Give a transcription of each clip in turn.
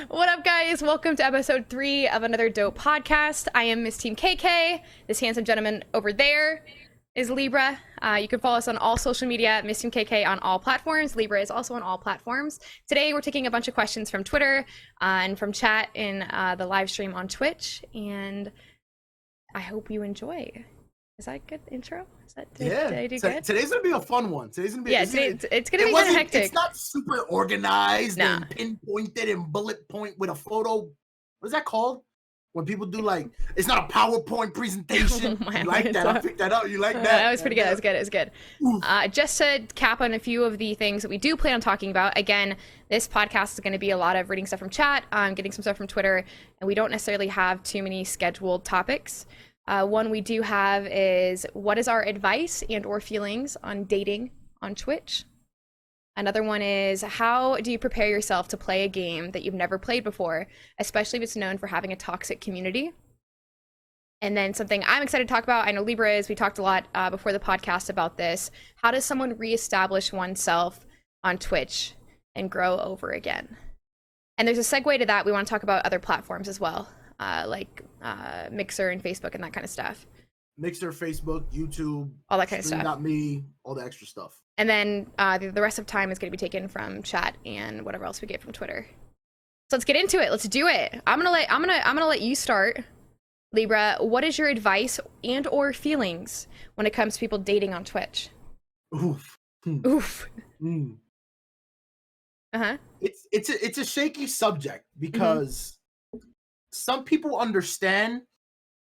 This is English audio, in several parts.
What up, guys? Welcome to episode 3 of another dope podcast. I am Miss Team KK. This handsome gentleman over there is Libra. You can follow us on all social media, Miss Team KK on all platforms. Libra is also on all platforms. Today, we're taking a bunch of questions from Twitter and from chat in the live stream on Twitch, and I hope you enjoy. Is that a good intro? Did I do good? Today's gonna be a fun one. Today's gonna be it's gonna be kind of hectic. It's not super organized and pinpointed and bullet point with a photo. What is that called? When people do it's not a PowerPoint presentation. You like that? I picked that up. You like that? That was pretty good. That was good. Just to cap on a few of the things that we do plan on talking about. Again, this podcast is going to be a lot of reading stuff from chat, getting some stuff from Twitter, and we don't necessarily have too many scheduled topics. One we do have is, what is our advice and or feelings on dating on Twitch? Another one is, how do you prepare yourself to play a game that you've never played before, especially if it's known for having a toxic community? And then something I'm excited to talk about, I know Libra is, we talked a lot before the podcast about this. How does someone reestablish oneself on Twitch and grow over again? And there's a segue to that. We want to talk about other platforms as well. Like Mixer and Facebook and that kind of stuff. Mixer, Facebook, YouTube, all that kind of stuff. .me, all the extra stuff. And then the rest of time is going to be taken from chat and whatever else we get from Twitter. So let's get into it. Let's do it. I'm gonna let you start, Libra. What is your advice and or feelings when it comes to people dating on Twitch? Oof. Oof. It's a shaky subject because some people understand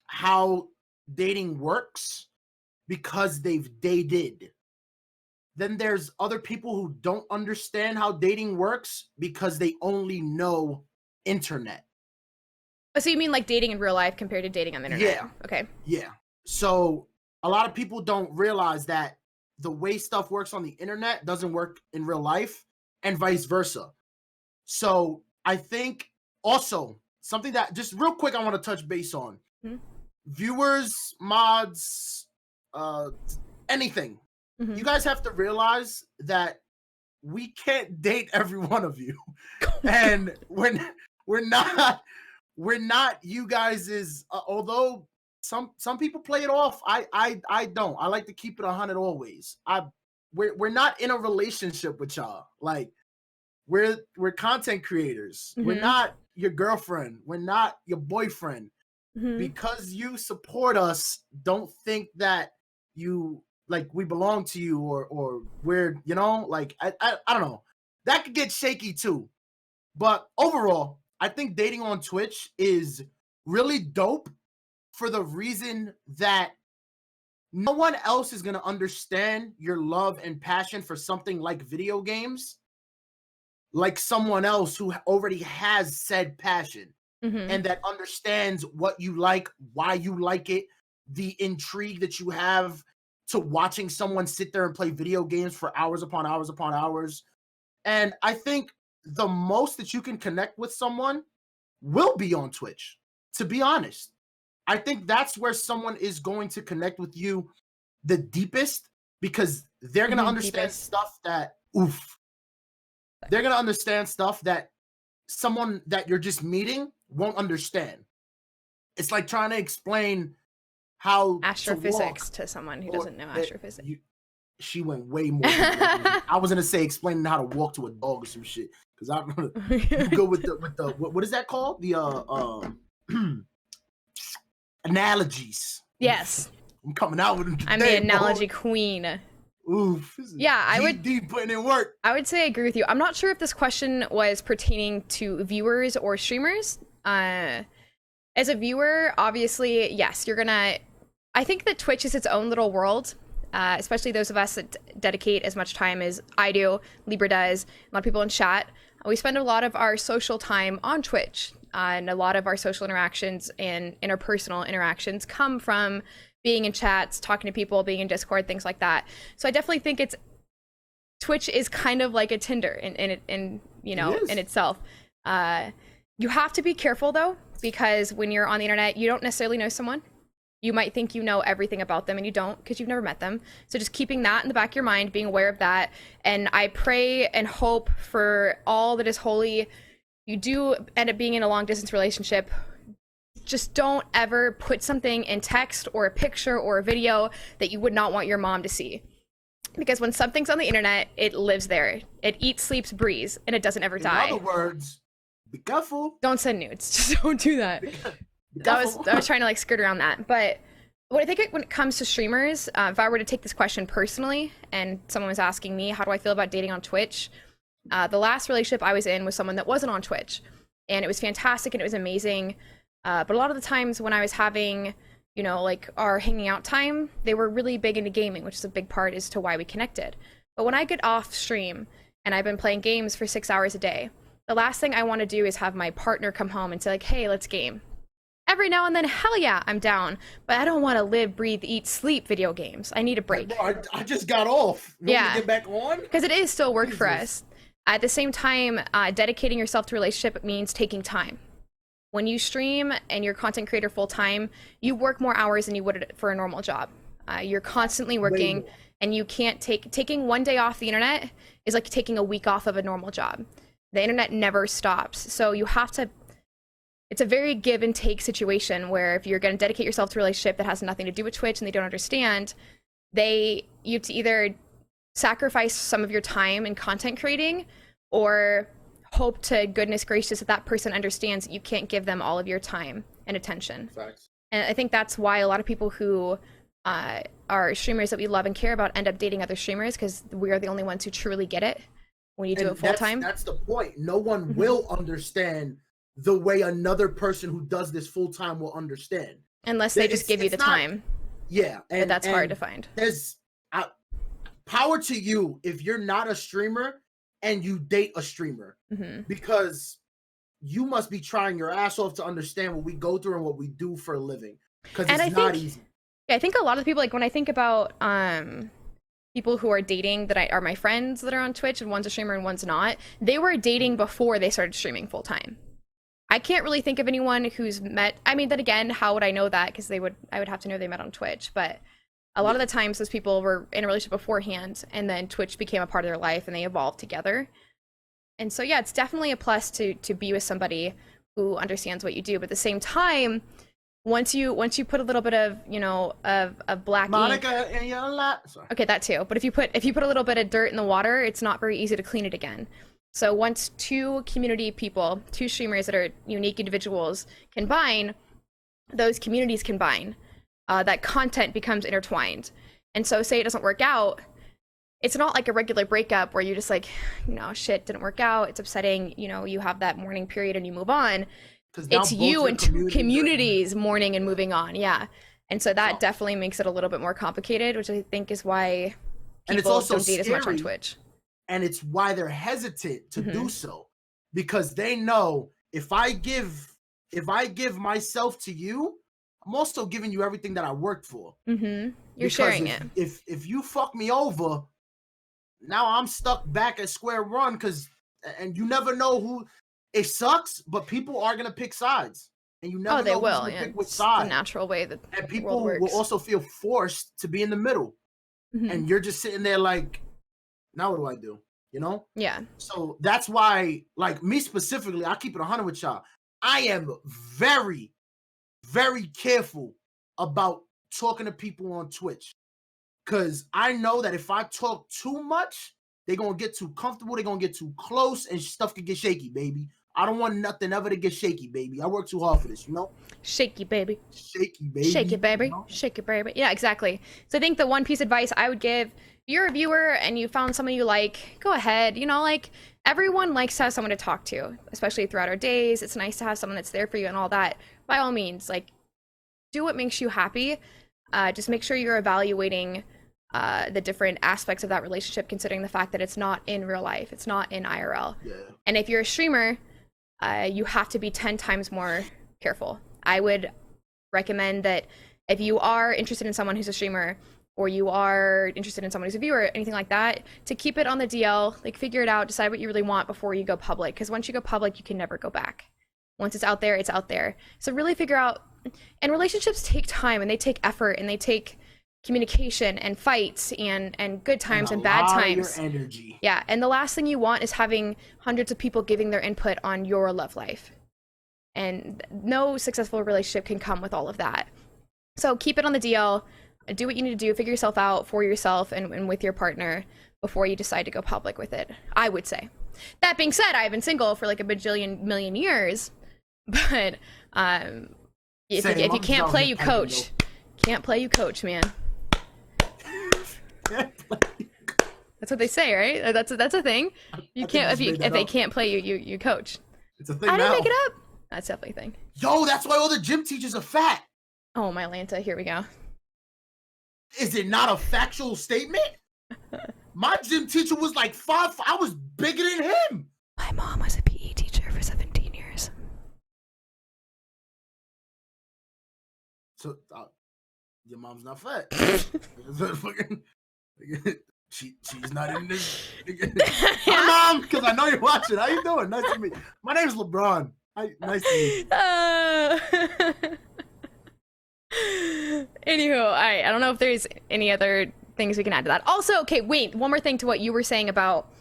how dating works because they've dated. Then there's other people who don't understand how dating works because they only know internet. So you mean like dating in real life compared to dating on the internet? Yeah. Okay. Yeah. So a lot of people don't realize that the way stuff works on the internet doesn't work in real life and vice versa. So I think also something that just real quick I want to touch base on. Viewers, mods, anything. You guys have to realize that we can't date every one of you. And we're not you guys is although some people play it off, I don't. I like to keep it 100 always. We're not in a relationship with y'all. Like we're content creators. We're not your girlfriend. We're not your boyfriend. Because you support us, don't think that you we belong to you or we're, I don't know. That could get shaky too. But overall, I think dating on Twitch is really dope for the reason that no one else is going to understand your love and passion for something like video games like someone else who already has said passion and that understands what you like, why you like it, the intrigue that you have to watching someone sit there and play video games for hours upon hours upon hours. And I think the most that you can connect with someone will be on Twitch, to be honest. I think that's where someone is going to connect with you the deepest because they're going to understand stuff that, they're going to understand stuff that someone that you're just meeting won't understand. It's like trying to explain how astrophysics to someone who doesn't know astrophysics. She went way more. I was gonna say explaining how to walk to a dog or some shit because I'm gonna go with the what is that called? The analogies. Yes, I'm coming out with them today. I'm the analogy queen. Oof. Yeah, I would putting in work. I would say I agree with you. I'm not sure if this question was pertaining to viewers or streamers. As a viewer, obviously, yes, you're gonna. I think that Twitch is its own little world, especially those of us that dedicate as much time as I do, Libra does, a lot of people in chat. We spend a lot of our social time on Twitch, and a lot of our social interactions and interpersonal interactions come from being in chats, talking to people, being in Discord, things like that. So I definitely think Twitch is kind of like a Tinder in itself. You have to be careful though, because when you're on the internet, you don't necessarily know someone. You might think you know everything about them and you don't because you've never met them. So just keeping that in the back of your mind, being aware of that. And I pray and hope for all that is holy you do end up being in a long distance relationship, just don't ever put something in text or a picture or a video that you would not want your mom to see. Because when something's on the internet, it lives there. It eats, sleeps, breathes, and it doesn't ever die. In other words, be careful. Don't send nudes. Just don't do that. I was trying to like skirt around that. But what I think when it comes to streamers, if I were to take this question personally and someone was asking me, how do I feel about dating on Twitch? The last relationship I was in was someone that wasn't on Twitch. And it was fantastic and it was amazing. But a lot of the times when I was having, you know, like our hanging out time, they were really big into gaming, which is a big part as to why we connected. But when I get off stream and I've been playing games for 6 hours a day, the last thing I want to do is have my partner come home and say like, hey, let's game. Every now and then, hell yeah, I'm down. But I don't want to live, breathe, eat, sleep video games. I need a break. Bro, I just got off. You want me to get back on? Because it is still work for us. At the same time, dedicating yourself to a relationship means taking time. When you stream and you're a content creator full time, you work more hours than you would for a normal job. You're constantly working, and you can't taking one day off the internet is like taking a week off of a normal job. The internet never stops. So you have to, it's a very give and take situation where if you're going to dedicate yourself to a relationship that has nothing to do with Twitch and they don't understand, you have to either sacrifice some of your time in content creating or hope to goodness gracious that person understands that you can't give them all of your time and attention. Facts. And I think that's why a lot of people who are streamers that we love and care about end up dating other streamers, because we are the only ones who truly get it when you do it full time. That's the point. No one will understand the way another person who does this full time will understand. Unless they just give you the time. Yeah. But that's hard to find. There's power to you if you're not a streamer and you date a streamer, because you must be trying your ass off to understand what we go through and what we do for a living, because it's not easy. Yeah, I think a lot of people, like when I think about people who are dating that are my friends that are on Twitch, and one's a streamer and one's not, they were dating before they started streaming full time. I can't really think of anyone who's met. I mean, then again, how would I know that? Because I would have to know they met on Twitch. But a lot of the times, those people were in a relationship beforehand, and then Twitch became a part of their life, and they evolved together. And so, yeah, it's definitely a plus to be with somebody who understands what you do. But at the same time, once you put a little bit of, you know, of black Monica in your lap. Sorry. Okay, that too. But if you put a little bit of dirt in the water, it's not very easy to clean it again. So once two community people, two streamers that are unique individuals combine, those communities combine, that content becomes intertwined. And so say it doesn't work out, it's not like a regular breakup where you just like, you know, shit didn't work out, it's upsetting, you know, you have that mourning period and you move on. It's you and two communities mourning and moving on, yeah. And so that definitely makes it a little bit more complicated, which I think is why people don't date as much on Twitch. And it's why they're hesitant to do so, because they know if I give myself to you, I'm also giving you everything that I worked for. You're sharing it. If you fuck me over, now I'm stuck back at square one, and you never know who. It sucks, but people are gonna pick sides, and you never know who's gonna pick which side. It's the natural way that and people will also feel forced to be in the middle, and you're just sitting there like, now what do I do? You know? Yeah. So that's why, like me specifically, I keep it 100 with y'all. I am very, very careful about talking to people on Twitch, because I know that if I talk too much, they're gonna get too comfortable, they're gonna get too close, and stuff could get shaky, baby. I don't want nothing ever to get shaky, baby. I work too hard for this, you know? Shaky, baby. Shaky, baby. Shake it, baby. You know? Shake it, baby. Yeah, exactly. So I think the one piece of advice I would give, if you're a viewer and you found someone you like, go ahead. You know, like, everyone likes to have someone to talk to, especially throughout our days. It's nice to have someone that's there for you and all that. By all means, like, do what makes you happy. Just make sure you're evaluating the different aspects of that relationship, considering the fact that it's not in real life. It's not in IRL. Yeah. And if you're a streamer, you have to be 10 times more careful. I would recommend that if you are interested in someone who's a streamer, or you are interested in someone who's a viewer, anything like that, to keep it on the DL, like figure it out, decide what you really want before you go public. Because once you go public, you can never go back. Once it's out there, it's out there. So really figure out, and relationships take time and they take effort and they take communication and fights and good times and a bad lot of times. your energy. Yeah, and the last thing you want is having hundreds of people giving their input on your love life. And no successful relationship can come with all of that. So keep it on the DL. Do what you need to do. Figure yourself out for yourself and with your partner before you decide to go public with it, I would say. That being said, I've been single for like a bajillion million years. But if you can't play, you coach. Can't play, you coach, man. That's what they say, right? That's a thing. You can't if they can't play, you coach. It's a thing. I didn't make it up. That's definitely a thing. Yo, that's why all the gym teachers are fat. Oh my Lanta, here we go. Is it not a factual statement? My gym teacher was like 5'. I was bigger than him. My mom was a PE teacher for 17 years. So your mom's not fat. She's not in this. Hi, Mom, because I know you're watching. How you doing? Nice to meet you. My name's LeBron. Nice to meet you. Anywho, I don't know if there's any other things we can add to that. Also, okay, wait, one more thing to what you were saying about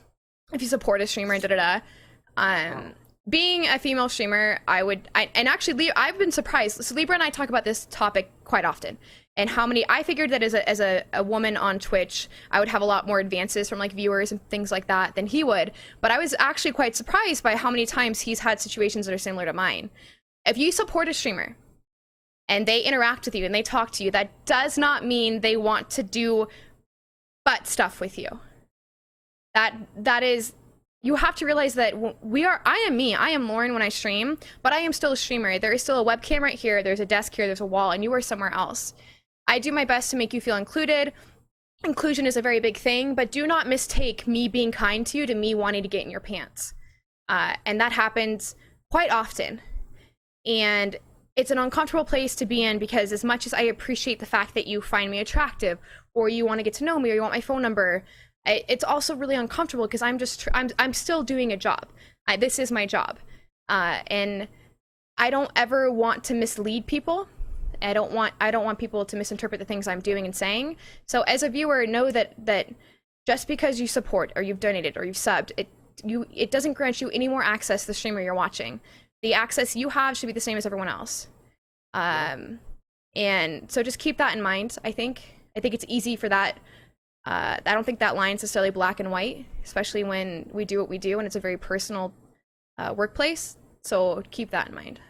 if you support a streamer and being a female streamer, and actually I've been surprised. So Libra and I talk about this topic quite often. And how many, I figured that as a woman on Twitch, I would have a lot more advances from like viewers and things like that than he would. But I was actually quite surprised by how many times he's had situations that are similar to mine. If you support a streamer and they interact with you and they talk to you, that does not mean they want to do butt stuff with you. That is, you have to realize that I am Lauren when I stream, but I am still a streamer. There is still a webcam right here, there's a desk here, there's a wall, and you are somewhere else. I do my best to make you feel included. Inclusion is a very big thing, but do not mistake me being kind to you to me wanting to get in your pants. And that happens quite often. And it's an uncomfortable place to be in because as much as I appreciate the fact that you find me attractive or you want to get to know me or you want my phone number, it's also really uncomfortable because I'm still doing a job. This is my job. And I don't ever want to mislead people. I don't want people to misinterpret the things I'm doing and saying. So as a viewer, know that just because you support or you've donated or you've subbed, it doesn't grant you any more access to the streamer you're watching. The access you have should be the same as everyone else. And so just keep that in mind. I think it's easy for that. I don't think that line's necessarily black and white, especially when we do what we do and it's a very personal workplace. So keep that in mind.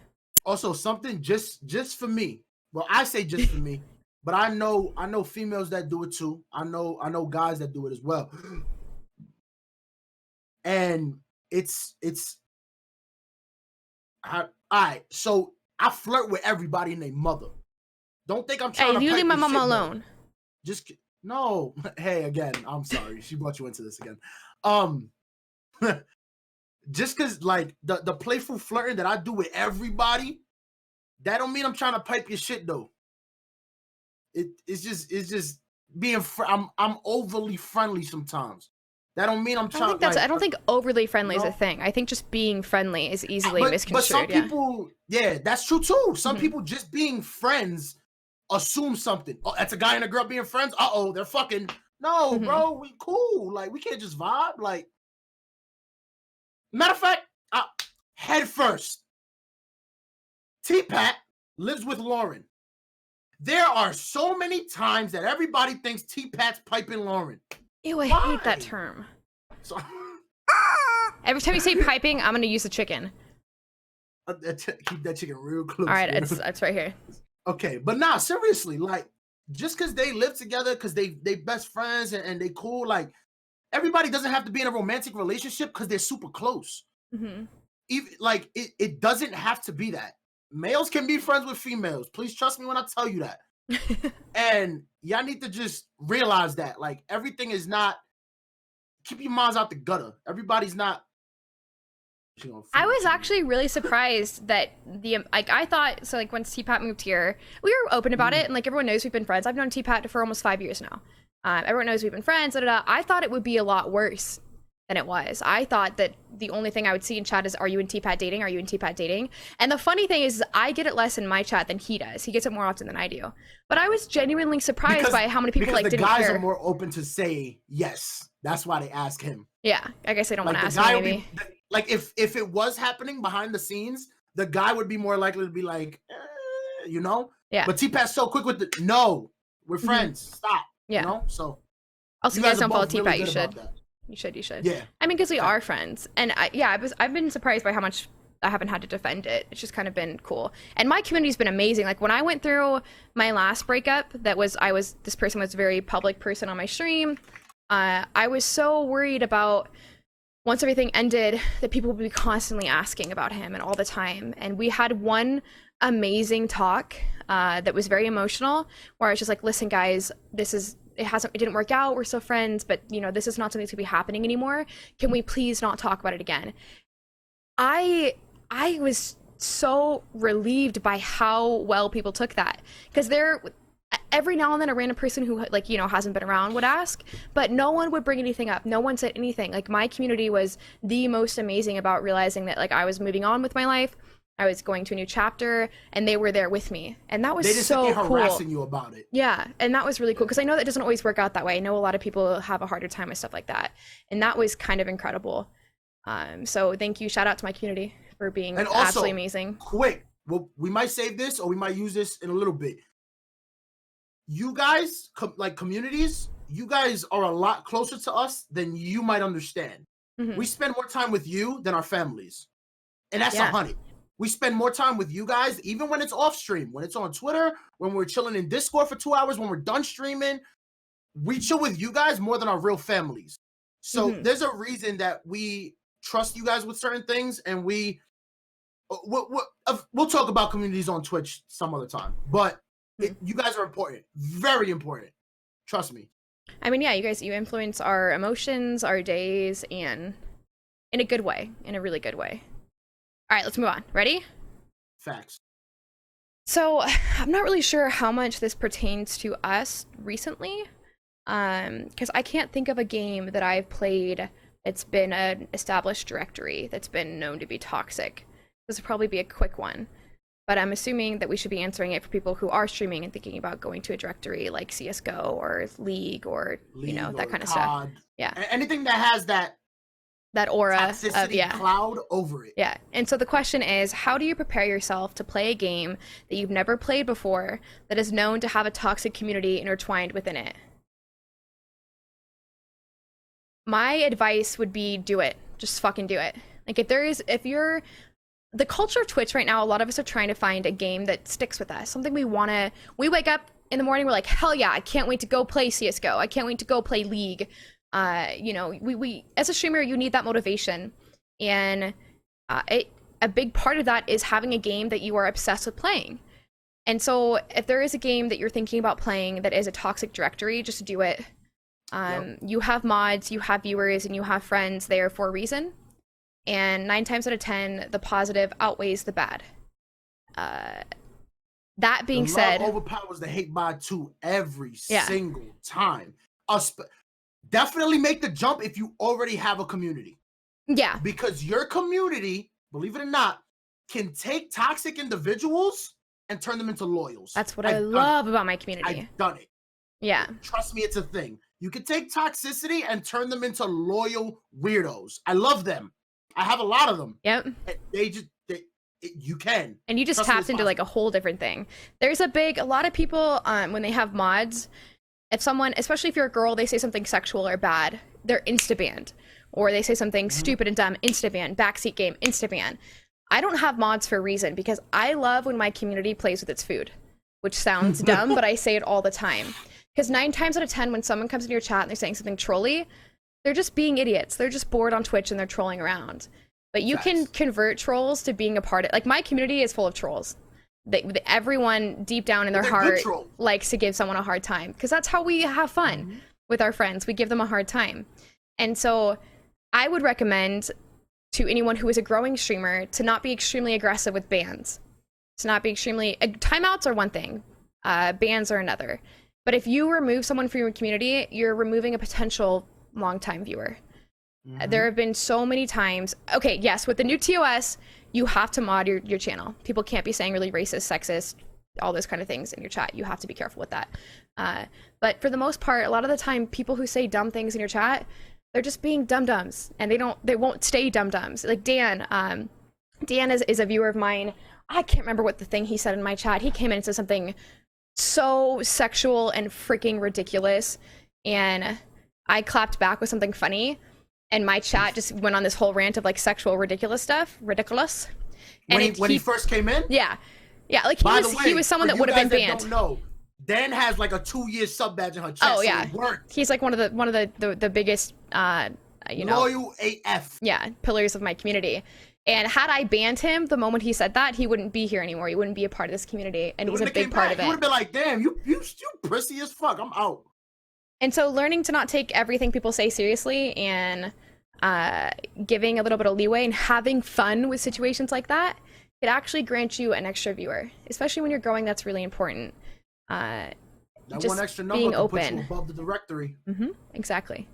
Also, something just for me. Well, I say just for me, but I know females that do it too. I know guys that do it as well. And it's all right. So I flirt with everybody and their mother. Don't think I'm trying to. You leave my mama alone. Just no. Hey, again, I'm sorry. She brought you into this again. Just because like the playful flirting that I do with everybody, that don't mean I'm trying to pipe your shit though. It's just being. I'm overly friendly sometimes. That don't mean I'm trying. I don't think overly friendly is a thing. I think just being friendly is easily misconstrued. But some people, yeah, that's true too. Some people just being friends assume something. Oh, that's a guy and a girl being friends. They're fucking. No, bro, we cool. Like we can't just vibe. Like, matter of fact, head first. T-Pat lives with Lauren. There are so many times that everybody thinks T-Pat's piping Lauren. Ew, I hate that term. So, every time you say piping, I'm gonna use the chicken. Keep that chicken real close. All right, it's right here. Okay, but nah, seriously, like just because they live together, because they best friends and they cool, like everybody doesn't have to be in a romantic relationship because they're super close. Even like it doesn't have to be that. Males can be friends with females. Please trust me when I tell you that. And y'all need to just realize that, like, everything is not. Keep your minds out the gutter. Everybody's not. I was actually really surprised that I thought so. Like when T-Pat moved here, we were open about it, and like everyone knows we've been friends. I've known T-Pat for almost 5 years now. Everyone knows we've been friends. I thought it would be a lot worse than it was. I thought that the only thing I would see in chat is, are you and T-Pat dating? Are you and T-Pat dating? And the funny thing is I get it less in my chat than he does. He gets it more often than I do. But I was genuinely surprised by how many people like didn't care. Because the guys are more open to say yes. That's why they ask him. Yeah, I guess they don't like want to ask him, maybe. Like if it was happening behind the scenes, the guy would be more likely to be like, you know? Yeah. But T-Pat's so quick with the, no, we're friends. Stop. Yeah. You know? So. Also, you guys don't follow T-Pat, you should. You should. Yeah. I mean, because we are friends. And I've been surprised by how much I haven't had to defend it. It's just kind of been cool. And my community's been amazing. Like when I went through my last breakup, this person was a very public person on my stream. I was so worried about once everything ended that people would be constantly asking about him and all the time. And we had one amazing talk that was very emotional where I was just like, listen guys, it didn't work out, we're still friends, but you know, this is not something that's gonna be happening anymore. Can we please not talk about it again? I was so relieved by how well people took that, because every now and then a random person who like, you know, hasn't been around would ask, but no one would bring anything up. No one said anything. Like my community was the most amazing about realizing that like I was moving on with my life. I was going to a new chapter and they were there with me. And that was so cool. They just harassing you about it. Yeah. And that was really cool because I know that doesn't always work out that way. I know a lot of people have a harder time with stuff like that. And that was kind of incredible. So thank you. Shout out to my community for being absolutely amazing. Quick, well, we might save this or we might use this in a little bit. You guys, like communities, you guys are a lot closer to us than you might understand. Mm-hmm. We spend more time with you than our families. And that's 100. We spend more time with you guys, even when it's off stream, when it's on Twitter, when we're chilling in Discord for 2 hours, when we're done streaming. We chill with you guys more than our real families. So there's a reason that we trust you guys with certain things, and we'll talk about communities on Twitch some other time. But you guys are important, very important. Trust me. I mean, yeah, you influence our emotions, our days, and in a good way, in a really good way. All right, let's move on. Ready? Facts. So I'm not really sure how much this pertains to us recently, because I can't think of a game that I've played that's been an established directory that's been known to be toxic. This would probably be a quick one, but I'm assuming that we should be answering it for people who are streaming and thinking about going to a directory like CSGO or League or you know, that kind of stuff. Yeah. Anything that has that aura toxicity cloud over it. Yeah. And so the question is, how do you prepare yourself to play a game that you've never played before that is known to have a toxic community intertwined within it? My advice would be do it. Just fucking do it. Like the culture of Twitch right now, a lot of us are trying to find a game that sticks with us. Something we wake up in the morning, we're like, hell yeah, I can't wait to go play CSGO. I can't wait to go play League. You know, we as a streamer, you need that motivation, and a big part of that is having a game that you are obsessed with playing. And so if there is a game that you're thinking about playing that is a toxic directory, just do it. You have mods, you have viewers, and you have friends there for a reason, and 9 times out of 10 the positive outweighs the bad. That being said, love overpowers the hate by 2 every single time. Definitely make the jump if you already have a community. Yeah. Because your community, believe it or not, can take toxic individuals and turn them into loyals. That's what I love about my community. I've done it. Yeah. Trust me, it's a thing. You can take toxicity and turn them into loyal weirdos. I love them. I have a lot of them. Yep. You can. And you just tapped into like a whole different thing. There's a lot of people, when they have mods, if someone, especially if you're a girl, they say something sexual or bad, they're insta-banned. Or they say something stupid and dumb, insta-ban. Backseat game, insta-ban. I don't have mods for a reason, because I love when my community plays with its food, which sounds dumb, but I say it all the time. Because 9 times out of 10, when someone comes into your chat and they're saying something trolly, they're just being idiots. They're just bored on Twitch and they're trolling around. But you can convert trolls to being a part of, like, my community is full of trolls. Everyone deep down in their heart likes to give someone a hard time, because that's how we have fun with our friends. We give them a hard time. And so I would recommend to anyone who is a growing streamer to not be extremely aggressive with bans. To not be extremely, timeouts are one thing, bans are another. But if you remove someone from your community, you're removing a potential long-time viewer. There have been so many times. Okay, yes, with the new TOS, you have to mod your channel. People can't be saying really racist, sexist, all those kind of things in your chat. You have to be careful with that. But for the most part, a lot of the time, people who say dumb things in your chat, they're just being dum-dums, and they won't stay dum-dums. Like Dan, Dan is a viewer of mine. I can't remember what the thing he said in my chat. He came in and said something so sexual and freaking ridiculous, and I clapped back with something funny, and my chat just went on this whole rant of like sexual ridiculous stuff. Ridiculous. And when he first came in? Yeah. Like he was someone that would have been banned. Don't know, Dan has like a 2-year sub badge in her chat. Oh yeah. So he's like one of the biggest loyal AF. Yeah, pillars of my community. And had I banned him the moment he said that, he wouldn't be here anymore. He wouldn't be a part of this community, and he's a big part of it. He would have been like, damn, you prissy as fuck. I'm out. And so learning to not take everything people say seriously, and giving a little bit of leeway and having fun with situations like that, it actually grants you an extra viewer. Especially when you're growing, that's really important. That just one extra number being can open. Put you above the directory. Exactly.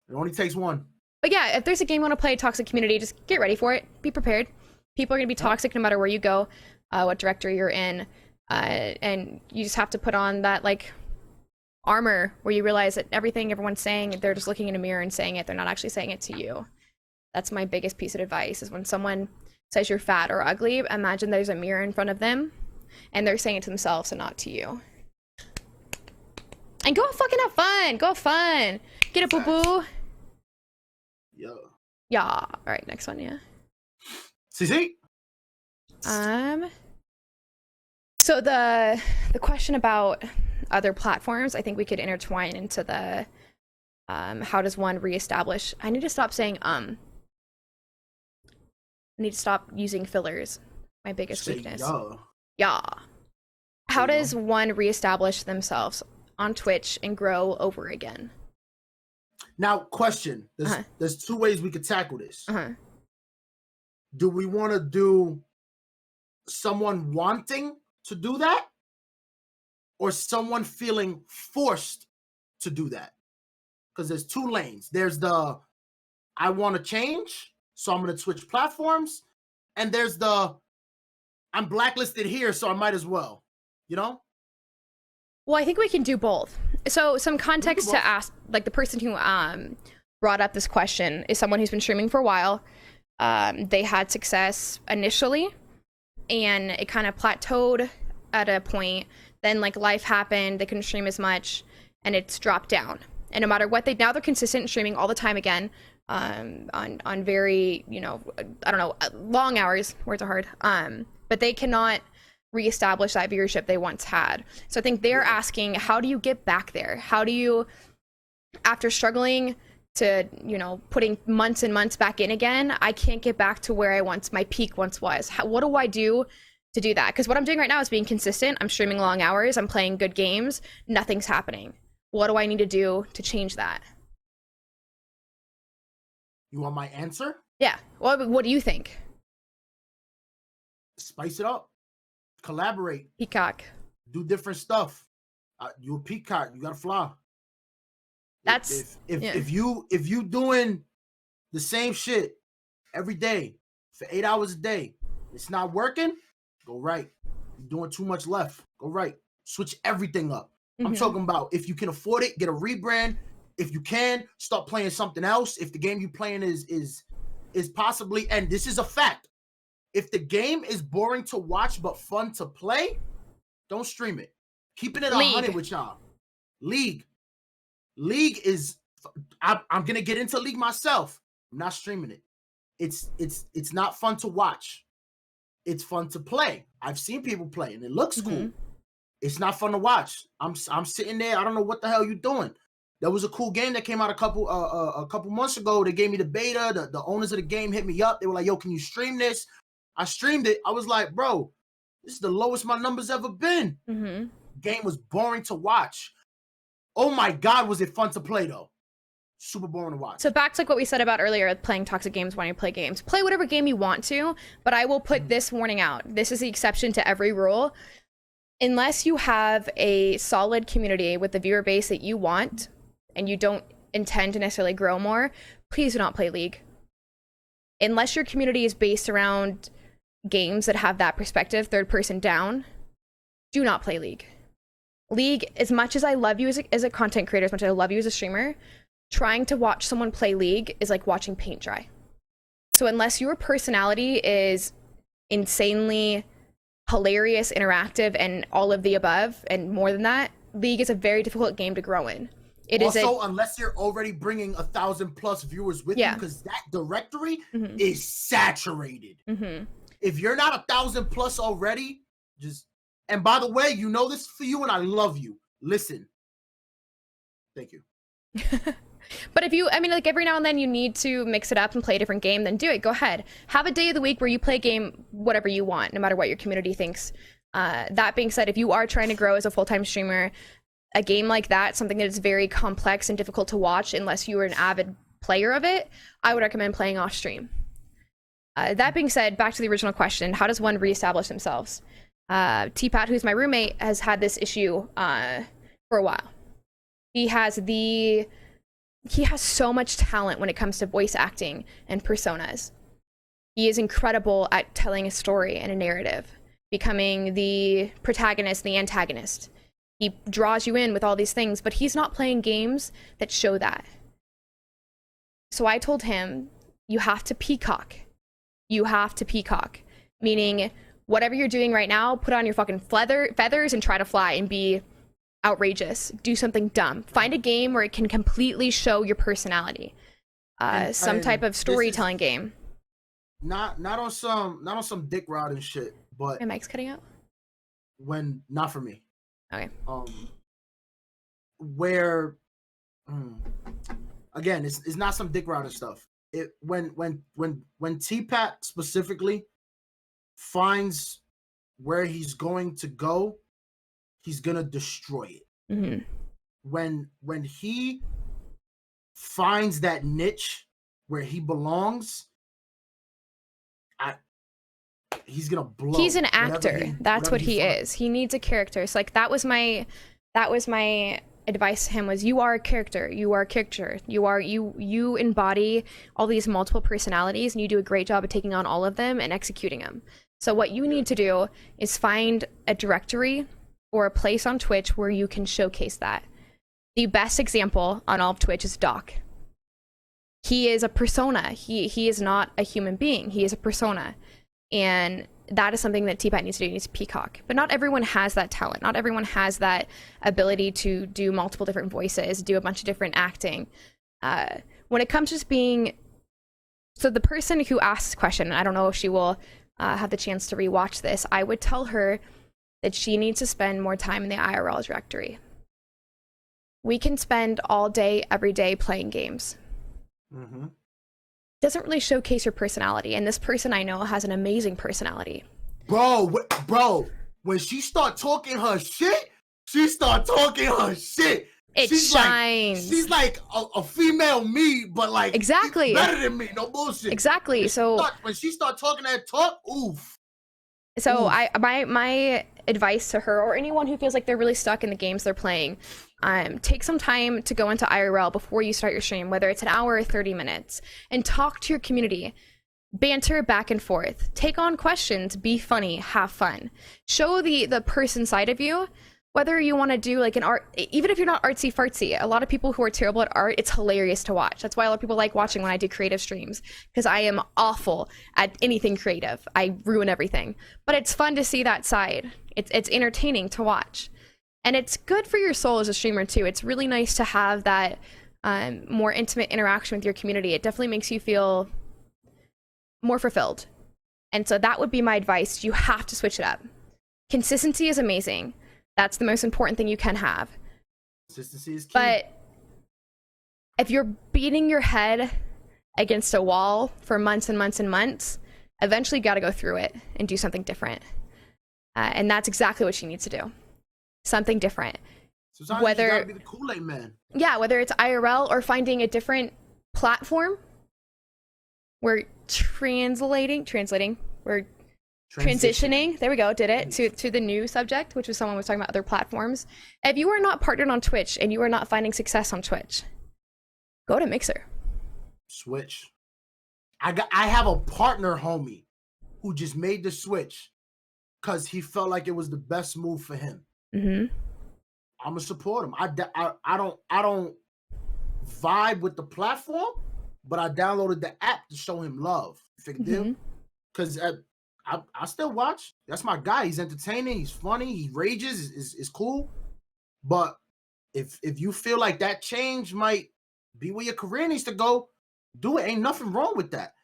It only takes one. But yeah, if there's a game you want to play, toxic community, just get ready for it. Be prepared. People are going to be toxic no matter where you go, what directory you're in. And you just have to put on that, like, armor where you realize that everything everyone's saying, they're just looking in a mirror and saying it. They're not actually saying it to you. That's my biggest piece of advice, is when someone says you're fat or ugly, imagine there's a mirror in front of them and they're saying it to themselves and not to you. And go fucking have fun. Go have fun. Get a boo-boo. Yeah. All right, next one, yeah. CC? So the question about other platforms, I think we could intertwine into the how does one reestablish? I need to stop saying I need to stop using fillers. My biggest weakness. Yeah. How does one reestablish themselves on Twitch and grow over again? Now, question. There's 2 ways we could tackle this. Do we want to do someone wanting to do that, or someone feeling forced to do that? Because there's 2 lanes. There's the I want to change, so I'm going to switch platforms, and there's the I'm blacklisted here, so I might as well. You know? Well, I think we can do both. So some context to ask, like the person who brought up this question is someone who's been streaming for a while. They had success initially, and it kind of plateaued at a point. Then like life happened, they couldn't stream as much, and it's dropped down. And no matter what, now they're consistent in streaming all the time again, on very, I don't know, long hours. Words are hard. But they cannot reestablish that viewership they once had. So I think they're asking, how do you get back there? How do you, after struggling to, putting months and months back in again, I can't get back to where my peak once was. What do I do to do that? Because what I'm doing right now is being consistent. I'm streaming long hours. I'm playing good games. Nothing's happening. What do I need to do to change that? You want my answer? Yeah. Well, what do you think? Spice it up. Collaborate. Peacock. Do different stuff. You're a peacock. You gotta fly. That's if you doing the same shit every day for 8 hours a day, it's not working. Go right. You're doing too much left. Go right. Switch everything up. I'm talking about, if you can afford it, get a rebrand. If you can, start playing something else. If the game you playing is possibly, and this is a fact, if the game is boring to watch but fun to play, don't stream it. Keeping it 100 with y'all. League is, I'm gonna get into League myself. I'm not streaming it. It's not fun to watch. It's fun to play. I've seen people play and it looks cool. It's not fun to watch. I'm sitting there. I don't know what the hell you're doing. There was a cool game that came out a couple months ago. They gave me the beta. The owners of the game hit me up. They were like, "Yo, can you stream this?" I streamed it. I was like, "Bro, this is the lowest my numbers ever been." Game was boring to watch. Oh my God, was it fun to play though? Super boring to watch. So back to like what we said about earlier, playing toxic games when you play games. Play whatever game you want to, but I will put this warning out. This is the exception to every rule. Unless you have a solid community with the viewer base that you want, and you don't intend to necessarily grow more, please do not play League. Unless your community is based around games that have that perspective, third person down, do not play League. League, as much as I love you as a content creator, as much as I love you as a streamer, trying to watch someone play League is like watching paint dry. So unless your personality is insanely hilarious, interactive, and all of the above, and more than that, League is a very difficult game to grow in. It also, is unless you're already bringing 1,000+ viewers with you, because that directory mm-hmm. is saturated. Mm-hmm. If you're not 1,000+ already, just, and by the way, you know this for you, and I love you. Listen, thank you. But if you, I mean, like every now and then you need to mix it up and play a different game, then do it. Go ahead. Have a day of the week where you play a game, whatever you want, no matter what your community thinks. That being said, if you are trying to grow as a full-time streamer, a game like that, something that is very complex and difficult to watch unless you are an avid player of it, I would recommend playing off stream. That being said, back to the original question, how does one reestablish themselves? T-Pat, who's my roommate, has had this issue for a while. He has so much talent when it comes to voice acting and personas. He is incredible at telling a story and a narrative, becoming the protagonist, the antagonist. He draws you in with all these things, but he's not playing games that show that. So I told him, you have to peacock. You have to peacock. Meaning, whatever you're doing right now, put on your fucking feathers and try to fly and be outrageous. Do something dumb. Find a game where it can completely show your personality. Some type of storytelling game. Not on some dick rod and shit, but my mic's cutting out. Not for me. Okay. Where again, it's not some dick rod and stuff. When T-Pat specifically finds where he's going to go, he's gonna destroy it. Mm-hmm. When he finds that niche where he belongs, he's gonna blow. He's an actor. That's what he is. He needs a character. So like that was my advice to him was, you are a character. You are a character. You embody all these multiple personalities, and you do a great job of taking on all of them and executing them. So what you need to do is find a directory or a place on Twitch where you can showcase that. The best example on all of Twitch is Doc. He is a persona. He is not a human being. He is a persona. And that is something that T-Pat needs to do. He needs to peacock. But not everyone has that talent. Not everyone has that ability to do multiple different voices, do a bunch of different acting. When it comes to just being... So the person who asked this question, I don't know if she will have the chance to rewatch this, I would tell her that she needs to spend more time in the IRL directory. We can spend all day, every day playing games. Mm-hmm. Doesn't really showcase your personality, and this person I know has an amazing personality. Bro, when she start talking her shit, It shines. She's like a female me, but like exactly better than me. No bullshit. Exactly. When she start talking that talk, oof. So my advice to her, or anyone who feels like they're really stuck in the games they're playing, take some time to go into IRL before you start your stream, whether it's an hour or 30 minutes, and talk to your community. Banter back and forth. Take on questions. Be funny. Have fun. Show the person side of you. Whether you want to do like an art, even if you're not artsy fartsy, a lot of people who are terrible at art, it's hilarious to watch. That's why a lot of people like watching when I do creative streams, because I am awful at anything creative. I ruin everything. But it's fun to see that side. It's entertaining to watch. And it's good for your soul as a streamer too. It's really nice to have that more intimate interaction with your community. It definitely makes you feel more fulfilled. And so that would be my advice. You have to switch it up. Consistency is amazing. That's the most important thing you can have. Consistency is key. But if you're beating your head against a wall for months and months and months, eventually you got to go through it and do something different. And that's exactly what she needs to do. Something different. Sometimes you gotta be the Kool-Aid man. Yeah, whether it's IRL or finding a different platform. We're transitioning. We're transitioning. There we go. Did it to the new subject, which was someone was talking about other platforms. If you are not partnered on Twitch and you are not finding success on Twitch, go to Mixer. Switch. I have a partner homie who just made the switch because he felt like it was the best move for him. Mm-hmm. I'm gonna support him. I don't vibe with the platform, but I downloaded the app to show him love. Mm-hmm. Because I still watch. That's my guy. He's entertaining. He's funny. He rages. Is cool. But if you feel like that change might be where your career needs to go, do it. Ain't nothing wrong with that.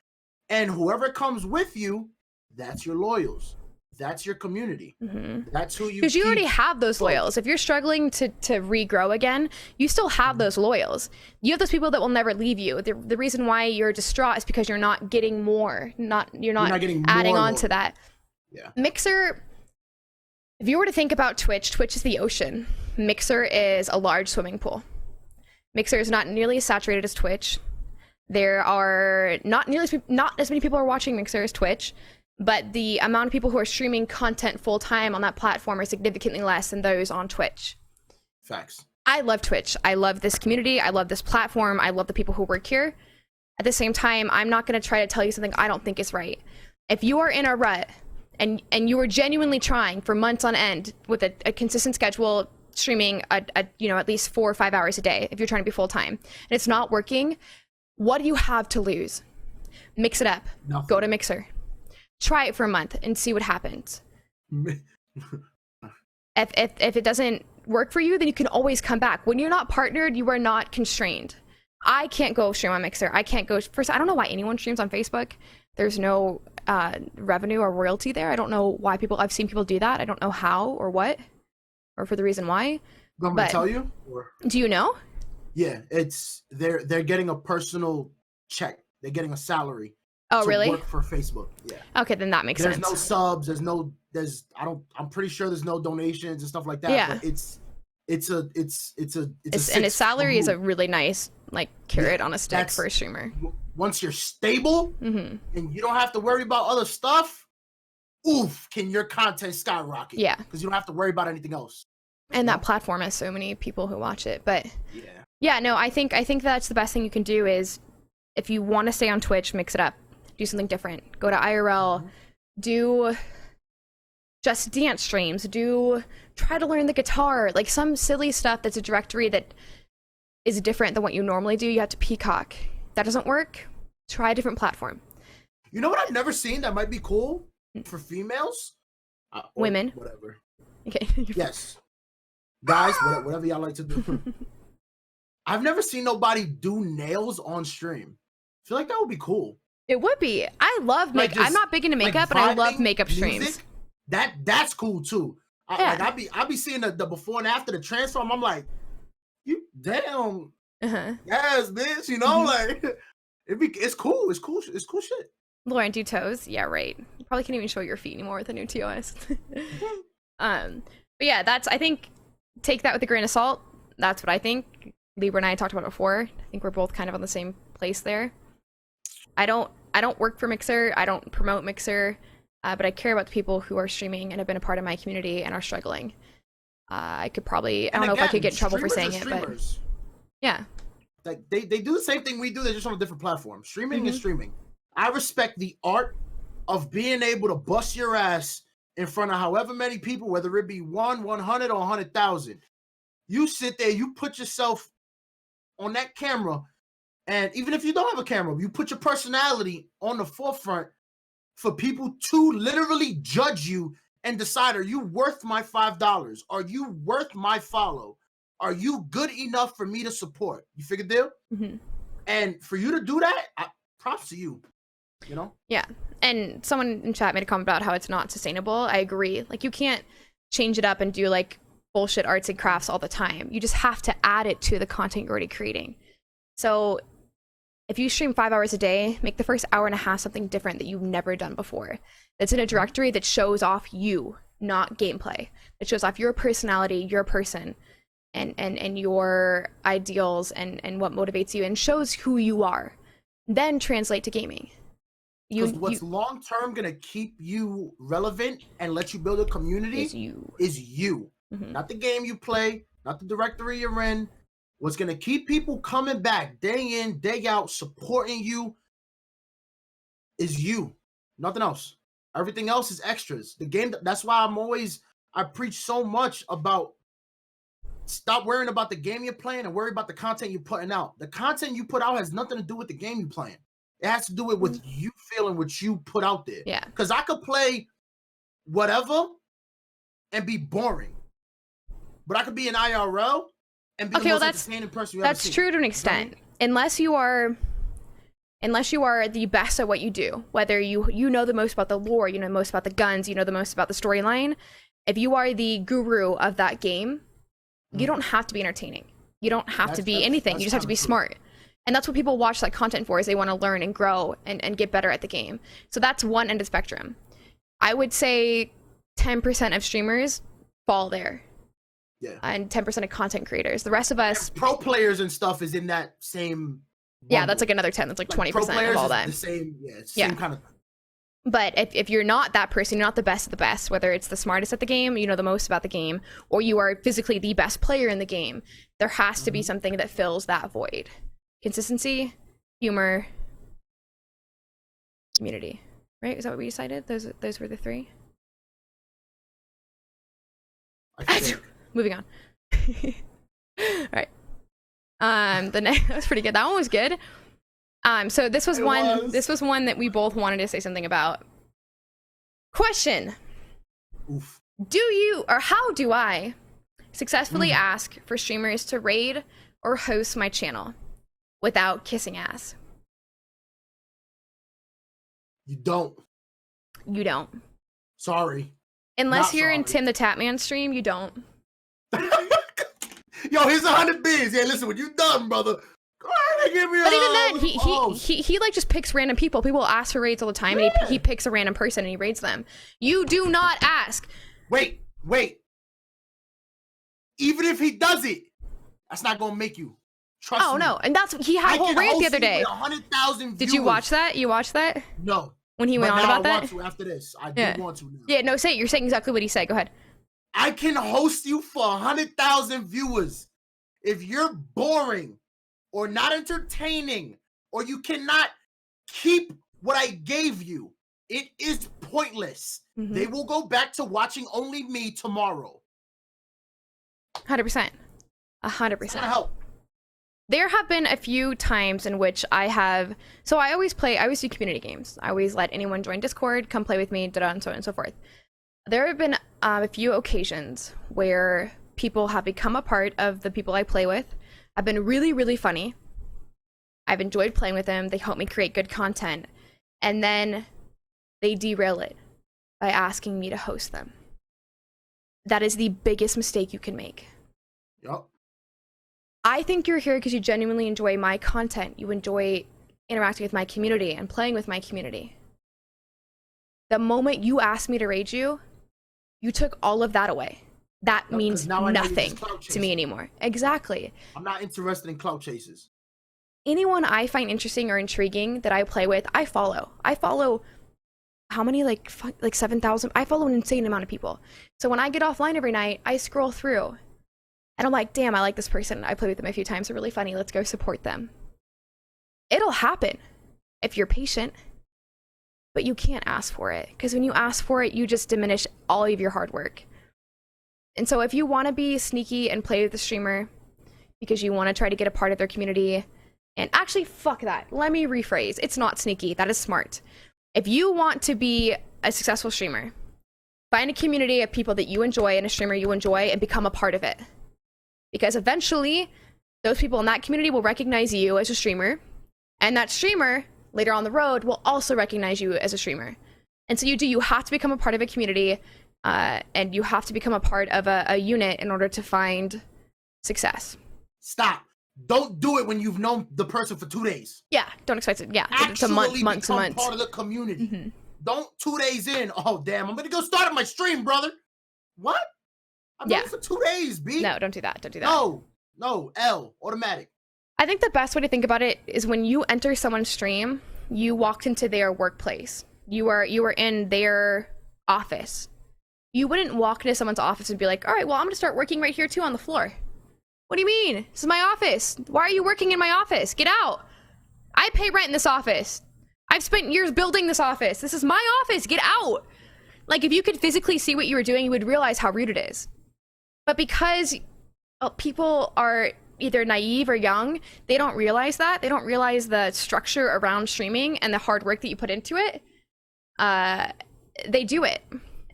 And whoever comes with you, that's your loyals. That's your community. Mm-hmm. That's who you. Because you already have those loyals. If you're struggling to regrow again, you still have those loyals. You have those people that will never leave you. The reason why you're distraught is because you're not getting more. You're not getting adding on to that. Yeah. Mixer. If you were to think about Twitch is the ocean. Mixer is a large swimming pool. Mixer is not nearly as saturated as Twitch. There are not as many people are watching Mixer as Twitch, but the amount of people who are streaming content full time on that platform are significantly less than those on Twitch. Facts. I love Twitch. I love this community. I love this platform. I love the people who work here. At the same time, I'm not going to try to tell you something I don't think is right. If you are in a rut and you are genuinely trying for months on end with a consistent schedule, streaming at least 4 or 5 hours a day, if you're trying to be full time, and it's not working, what do you have to lose? Mix it up. Nothing. Go to Mixer. Try it for a month and see what happens. If it doesn't work for you, then you can always come back. When you're not partnered, you are not constrained. I can't go stream on Mixer. I can't go. First, I don't know why anyone streams on Facebook. There's no revenue or royalty there. I don't know why I've seen people do that. I don't know how or what, or for the reason why. I'm gonna tell you. Or... Do you know? Yeah, it's they're getting a personal check. They're getting a salary. Oh, to really? Work for Facebook. Yeah. Okay, then that makes sense. There's no subs. I'm pretty sure there's no donations and stuff like that. Yeah. But and his salary is a really nice carrot on a stick for a streamer. Once you're stable and you don't have to worry about other stuff, can your content skyrocket? Yeah. Because you don't have to worry about anything else. And that platform has so many people who watch it. But yeah, no, I think that's the best thing you can do is if you want to stay on Twitch, mix it up. Do something different. Go to IRL. Do just dance streams. Try to learn the guitar. Like some silly stuff that's a directory that is different than what you normally do. You have to Peacock. That doesn't work. Try a different platform. You know what I've never seen that might be cool for females? Women. Whatever. Okay. Yes. Guys, whatever y'all like to do. I've never seen nobody do nails on stream. I feel like that would be cool. It would be. I love makeup. I'm not big into makeup, and I love makeup streams. That's cool too. I be seeing the before and after the transform. I'm like, you damn, yes, bitch. You know, it's cool. It's cool shit. Lauren, do toes? Yeah, right. You probably can't even show your feet anymore with the new TOS. But yeah, I think take that with a grain of salt. That's what I think. Libra and I talked about it before. I think we're both kind of on the same place there. I don't work for Mixer. I don't promote Mixer, but I care about the people who are streaming and have been a part of my community and are struggling. I could probably, I don't know if I could get in trouble for saying it, but yeah. Like they do the same thing we do. They're just on a different platform. Streaming is streaming. I respect the art of being able to bust your ass in front of however many people, whether it be 100, or 100,000. You sit there, you put yourself on that camera. And even if you don't have a camera, you put your personality on the forefront for people to literally judge you and decide, are you worth my $5? Are you worth my follow? Are you good enough for me to support? You figure deal? And for you to do that, props to you. You know? Yeah. And someone in chat made a comment about how it's not sustainable. I agree. Like you can't change it up and do bullshit arts and crafts all the time. You just have to add it to the content you're already creating. So if you stream 5 hours a day, make the first hour and a half something different that you've never done before. That's in a directory that shows off you, not gameplay. It shows off your personality, your person, and your ideals and what motivates you, and shows who you are. Then translate to gaming. What's long term gonna keep you relevant and let you build a community is you. Not the game you play, not the directory you're in. What's going to keep people coming back day in, day out, supporting you is you. Nothing else. Everything else is extras. The game, that's why I preach so much about stop worrying about the game you're playing and worry about the content you're putting out. The content you put out has nothing to do with the game you're playing. It has to do with you feeling what you put out there. Yeah. Because I could play whatever and be boring. But I could be an IRL and be the most entertaining person you ever seen. That's true to an extent. Unless you are the best at what you do, whether you know the most about the lore, you know the most about the guns, you know the most about the storyline. If you are the guru of that game, you don't have to be entertaining. You don't have to be anything. You just have to be smart. And that's what people watch that content for, is they want to learn and grow and get better at the game. So that's one end of the spectrum. I would say 10% of streamers fall there. Yeah. And 10% of content creators. The rest of us... And pro players and stuff is in that same... Yeah, that's like another 10. That's like 20% of all that. The same, same kind of... But if you're not that person, you're not the best of the best, whether it's the smartest at the game, you know the most about the game, or you are physically the best player in the game, there has to be something that fills that void. Consistency, humor, community. Right? Is that what we decided? Those were the three? I think. Moving on. All right. The next, that was pretty good. That one was good. So this was one that we both wanted to say something about. Question. Oof. How do I successfully ask for streamers to raid or host my channel without kissing ass? You don't. You don't. Sorry. Unless you're in Tim the Tatman stream, you don't. Yo, here's 100 bits. Yeah, listen, when you done, brother, go ahead and give me But even then, he like just picks random people. People ask for raids all the time, and he picks a random person and he raids them. You do not ask. Wait. Even if he does it, that's not gonna make you. Trust me. Oh no, and that's he had a whole rant the other day. 100,000 viewers. Did you watch that? You watched that? No. When he went on about that? I want to after this. I do want to now. Yeah, no, say it. You're saying exactly what he said. Go ahead. I can host you for 100,000 viewers. If you're boring or not entertaining or you cannot keep what I gave you, it is pointless. They will go back to watching only me tomorrow. 100%. 100%. Help. There have been a few times in which I always do community games. I always let anyone join Discord, come play with me, and so on and so forth. There have been a few occasions where people have become a part of the people I play with. I've been really, really funny. I've enjoyed playing with them. They help me create good content. And then they derail it by asking me to host them. That is the biggest mistake you can make. Yep. I think you're here because you genuinely enjoy my content. You enjoy interacting with my community and playing with my community. The moment you asked me to raid you, you took all of that away. That means nothing to me anymore. Exactly. I'm not interested in clout chases. Anyone I find interesting or intriguing that I play with, I follow. I follow how many, like 7,000? I follow an insane amount of people. So when I get offline every night, I scroll through. And I'm like, damn, I like this person. I played with them a few times. They're really funny. Let's go support them. It'll happen if you're patient. But you can't ask for it. Because when you ask for it, you just diminish all of your hard work. And so if you want to be sneaky and play with the streamer because you want to try to get a part of their community, and actually, fuck that. Let me rephrase. It's not sneaky. That is smart. If you want to be a successful streamer, find a community of people that you enjoy and a streamer you enjoy and become a part of it. Because eventually, those people in that community will recognize you as a streamer, and that streamer, later on the road, will also recognize you as a streamer. And so you have to become a part of a community, and you have to become a part of a unit in order to find success. Stop. Don't do it when you've known the person for 2 days. Yeah, don't expect it. Yeah, it's a months and months. Part of the community. Don't 2 days in. Oh, damn, I'm going to go start my stream, brother. What? I'm doing it for 2 days, B. No, don't do that. Don't do that. No, L, automatic. I think the best way to think about it is when you enter someone's stream, you walked into their workplace. You were in their office. You wouldn't walk into someone's office and be like, all right, well, I'm going to start working right here too on the floor. What do you mean? This is my office. Why are you working in my office? Get out. I pay rent in this office. I've spent years building this office. This is my office. Get out. Like, if you could physically see what you were doing, you would realize how rude it is. But because people are either naive or young, they don't realize that. They don't realize the structure around streaming and the hard work that you put into it. They do it.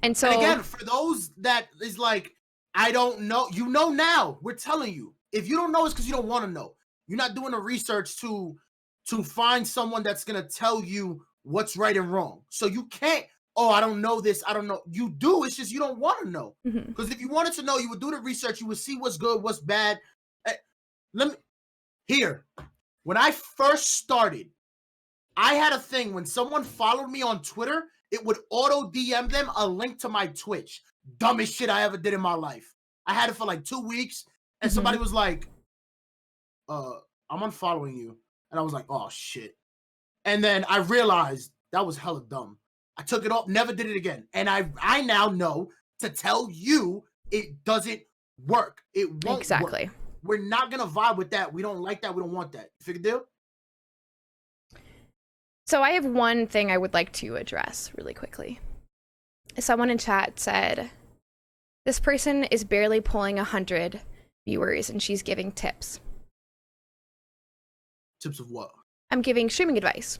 And so, and again, for those that is like, I don't know, you know now. We're telling you. If you don't know, it's because you don't want to know. You're not doing the research to find someone that's going to tell you what's right and wrong. So you can't, oh, I don't know this, I don't know. You do, it's just you don't want to know. Because if you wanted to know, you would do the research, you would see what's good, what's bad. When I first started, I had a thing when someone followed me on Twitter, it would auto DM them a link to my Twitch. Dumbest shit I ever did in my life. I had it for like 2 weeks, and somebody was like, I'm unfollowing you. And I was like, oh shit. And then I realized that was hella dumb. I took it off, never did it again. And I now know to tell you it doesn't work. It won't exactly. work. We're not gonna vibe with that. We don't like that. We don't want that. Figure deal? So I have one thing I would like to address really quickly. Someone in chat said, this person is barely pulling 100 viewers and she's giving tips. Tips of what? I'm giving streaming advice.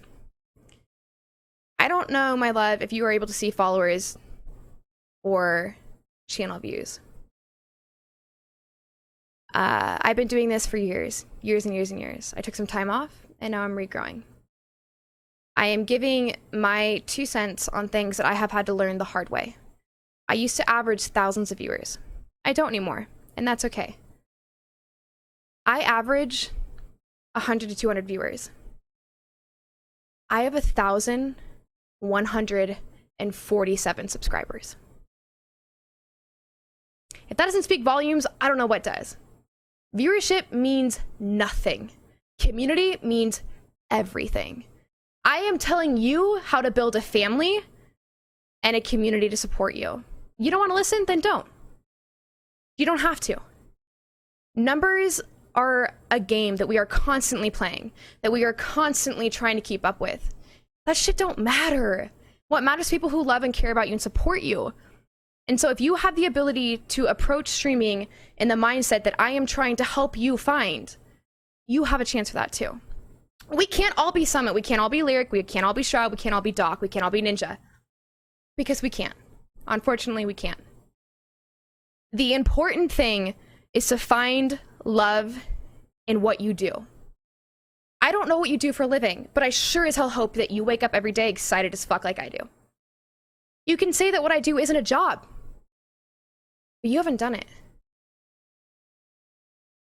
I don't know, my love, if you are able to see followers or channel views. I've been doing this for years and years and years. I took some time off and now I'm regrowing. I am giving my 2 cents on things that I have had to learn the hard way. I used to average thousands of viewers. I don't anymore, and that's okay. I average 100 to 200 viewers. I have 1,147 subscribers. If that doesn't speak volumes, I don't know what does. Viewership means nothing. Community means everything. I am telling you how to build a family and a community to support you. You don't want to listen? Then don't. You don't have to. Numbers are a game that we are constantly playing, that we are constantly trying to keep up with. That shit don't matter. What matters is people who love and care about you and support you. And so if you have the ability to approach streaming in the mindset that I am trying to help you find, you have a chance for that too. We can't all be Summit, we can't all be Lyric, we can't all be Shroud, we can't all be Doc, we can't all be Ninja. Because we can't. Unfortunately, we can't. The important thing is to find love in what you do. I don't know what you do for a living, but I sure as hell hope that you wake up every day excited as fuck like I do. You can say that what I do isn't a job, but you haven't done it.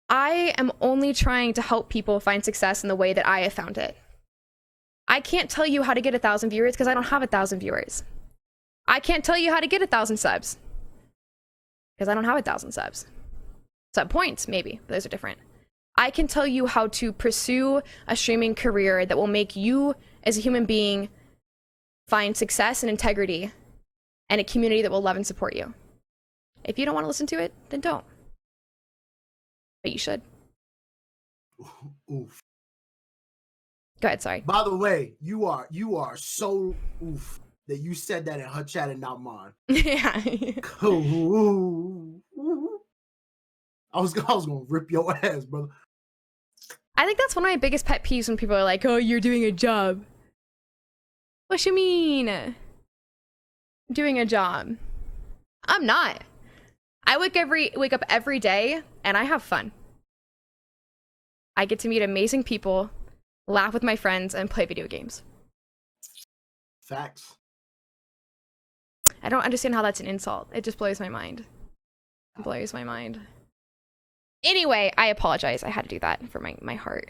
I am only trying to help people find success in the way that I have found it. I can't tell you how to get 1,000 viewers because I don't have 1,000 viewers. I can't tell you how to get 1,000 subs because I don't have 1,000 subs. Sub points, maybe, but those are different. I can tell you how to pursue a streaming career that will make you as a human being find success and integrity and a community that will love and support you. If you don't want to listen to it, then don't. But you should. Oof. Go ahead, sorry. By the way, you are so oof that you said that in her chat and not mine. Yeah. I was gonna rip your ass, brother. I think that's one of my biggest pet peeves when people are like, oh, you're doing a job. What you mean? Doing a job. I'm not. I wake up every day and I have fun. I get to meet amazing people, laugh with my friends, and play video games. Facts. I don't understand how that's an insult. It just blows my mind. It blows my mind. Anyway, I apologize. I had to do that for my heart.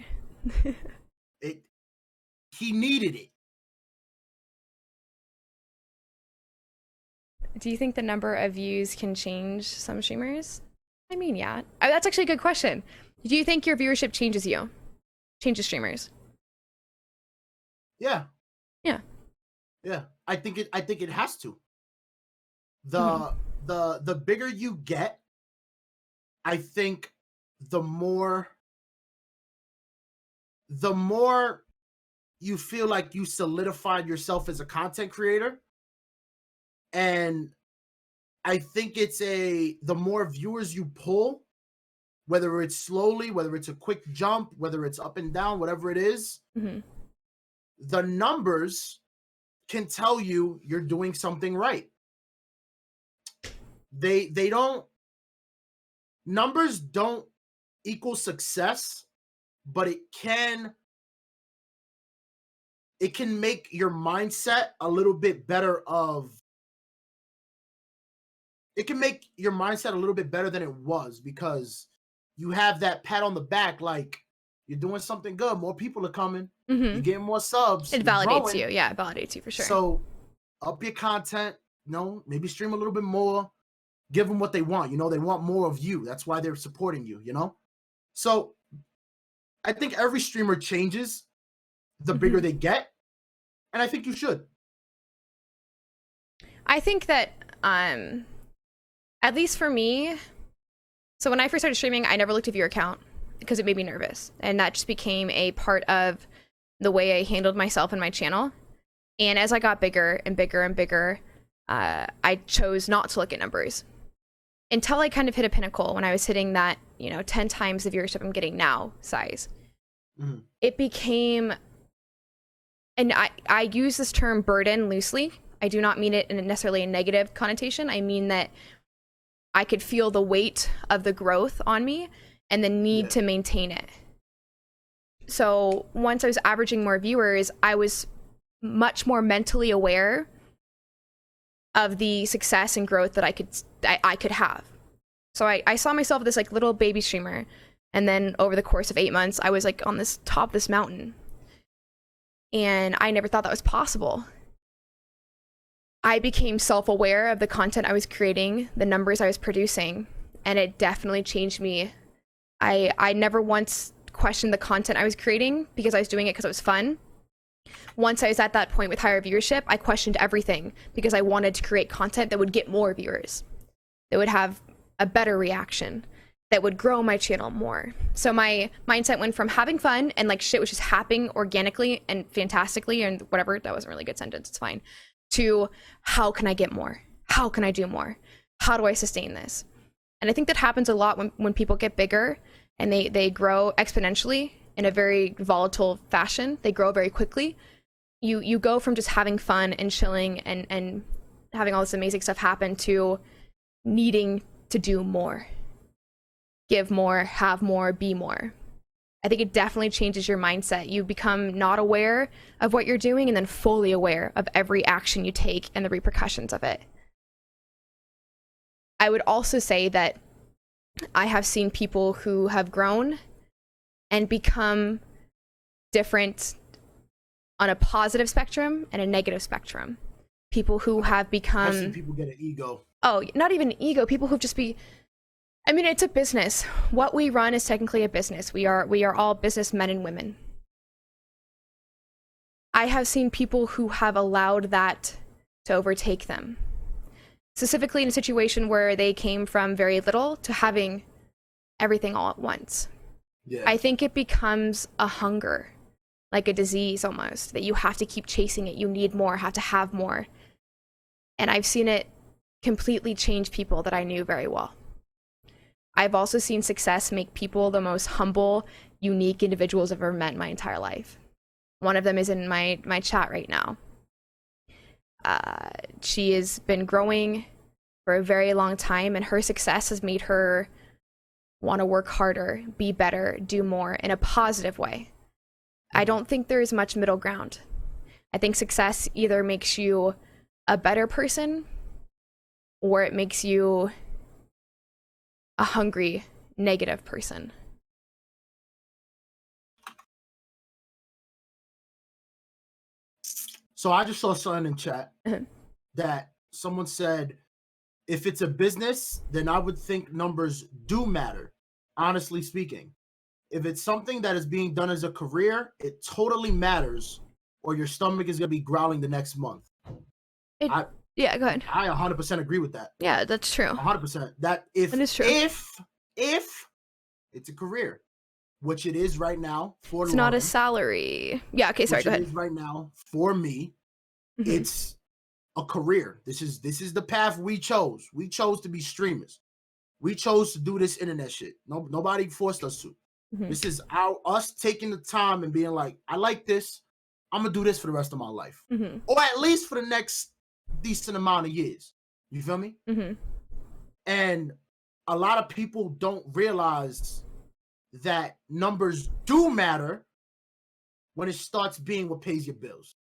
He needed it. Do you think the number of views can change some streamers? I mean, yeah. That's actually a good question. Do you think your viewership changes you? Changes streamers? Yeah. Yeah. Yeah. I think it has to. The bigger you get, I think the more the more you feel like you solidified yourself as a content creator. And I think it's the more viewers you pull, whether it's slowly, whether it's a quick jump, whether it's up and down, whatever it is, Mm-hmm. the numbers can tell you you're doing something right. They don't Numbers don't equal success, but it can make your mindset a little bit better of it can make your mindset a little bit better than it was, because you have that pat on the back, like you're doing something good, more people are coming, Mm-hmm. you're getting more subs, It you're validates growing. you. Yeah, it validates you for sure. So up your content, maybe stream a little bit more, give them what they want. They want more of you. That's why they're supporting you. So I think every streamer changes the bigger Mm-hmm. they get, and I think you should. I think that, at least for me, so when I first started streaming, I never looked at viewer count because it made me nervous. And that just became a part of the way I handled myself and my channel. And as I got bigger and bigger and bigger, I chose not to look at numbers until I kind of hit a pinnacle when I was hitting that, 10 times the viewership I'm getting now size. Mm-hmm. It became, and I use this term burden loosely. I do not mean it in necessarily a negative connotation. I mean that I could feel the weight of the growth on me and the need to maintain it. So once I was averaging more viewers, I was much more mentally aware of the success and growth that I could have. So I saw myself as this like little baby streamer, and then over the course of 8 months, I was like on this top of this mountain, and I never thought that was possible. I became self-aware of the content I was creating, the numbers I was producing, and it definitely changed me. I never once questioned the content I was creating because I was doing it because it was fun. Once I was at that point with higher viewership, I questioned everything because I wanted to create content that would get more viewers, that would have a better reaction, that would grow my channel more. So my mindset went from having fun and like shit was just happening organically and fantastically and whatever, that wasn't really a good sentence, it's fine, to how can I get more? How can I do more? How do I sustain this? And I think that happens a lot when people get bigger and they grow exponentially in a very volatile fashion. They grow very quickly. You go from just having fun and chilling and having all this amazing stuff happen to needing to do more, give more, have more, be more. I think it definitely changes your mindset. You become not aware of what you're doing and then fully aware of every action you take and the repercussions of it. I would also say that I have seen people who have grown and become different on a positive spectrum and a negative spectrum. People who have become... I've seen people get an ego. Oh, not even ego. People who just I mean, it's a business. What we run is technically a business. We are all businessmen and women. I have seen people who have allowed that to overtake them. Specifically in a situation where they came from very little to having everything all at once. Yeah. I think it becomes a hunger, like a disease almost, that you have to keep chasing it. You need more, have to have more. And I've seen it completely change people that I knew very well. I've also seen success make people the most humble, unique individuals I've ever met in my entire life. One of them is in my chat right now. She has been growing for a very long time, and her success has made her want to work harder, be better, do more in a positive way. I don't think there is much middle ground. I think success either makes you a better person or it makes you a hungry, negative person. So I just saw something in chat that someone said, if it's a business, then I would think numbers do matter, honestly speaking. If it's something that is being done as a career, it totally matters, or your stomach is going to be growling the next month. Yeah, go ahead. I 100% agree with that. Yeah, that's true. 100%. That if That is true. if It's a career, which it is right now for It's not a Lauren, salary. Yeah, okay, sorry, which go it ahead. is right now for me. Mhm. It's a career. This is the path we chose. We chose to be streamers. We chose to do this internet shit. No, nobody forced us to. Mhm. This is us taking the time and being like, I like this. I'm gonna do this for the rest of my life, Mhm. or at least for the next decent amount of years. You feel me? Mhm. And a lot of people don't realize that numbers do matter when it starts being what pays your bills.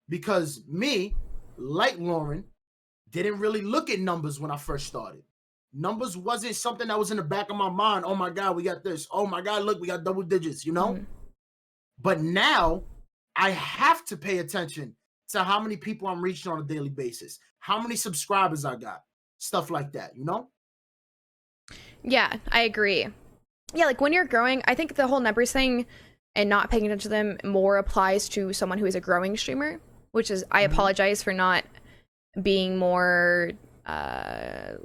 Because me, like Lauren, didn't really look at numbers when I first started. Numbers wasn't something that was in the back of my mind. Oh my God, we got this. Oh my God, look, we got double digits, you know? Mhm. But now I have to pay attention to how many people I'm reaching on a daily basis, how many subscribers I got, stuff like that, you know? Yeah, I agree. Yeah, like when you're growing, I think the whole numbers thing and not paying attention to them more applies to someone who is a growing streamer, which is, I Mhm. apologize for not being more, I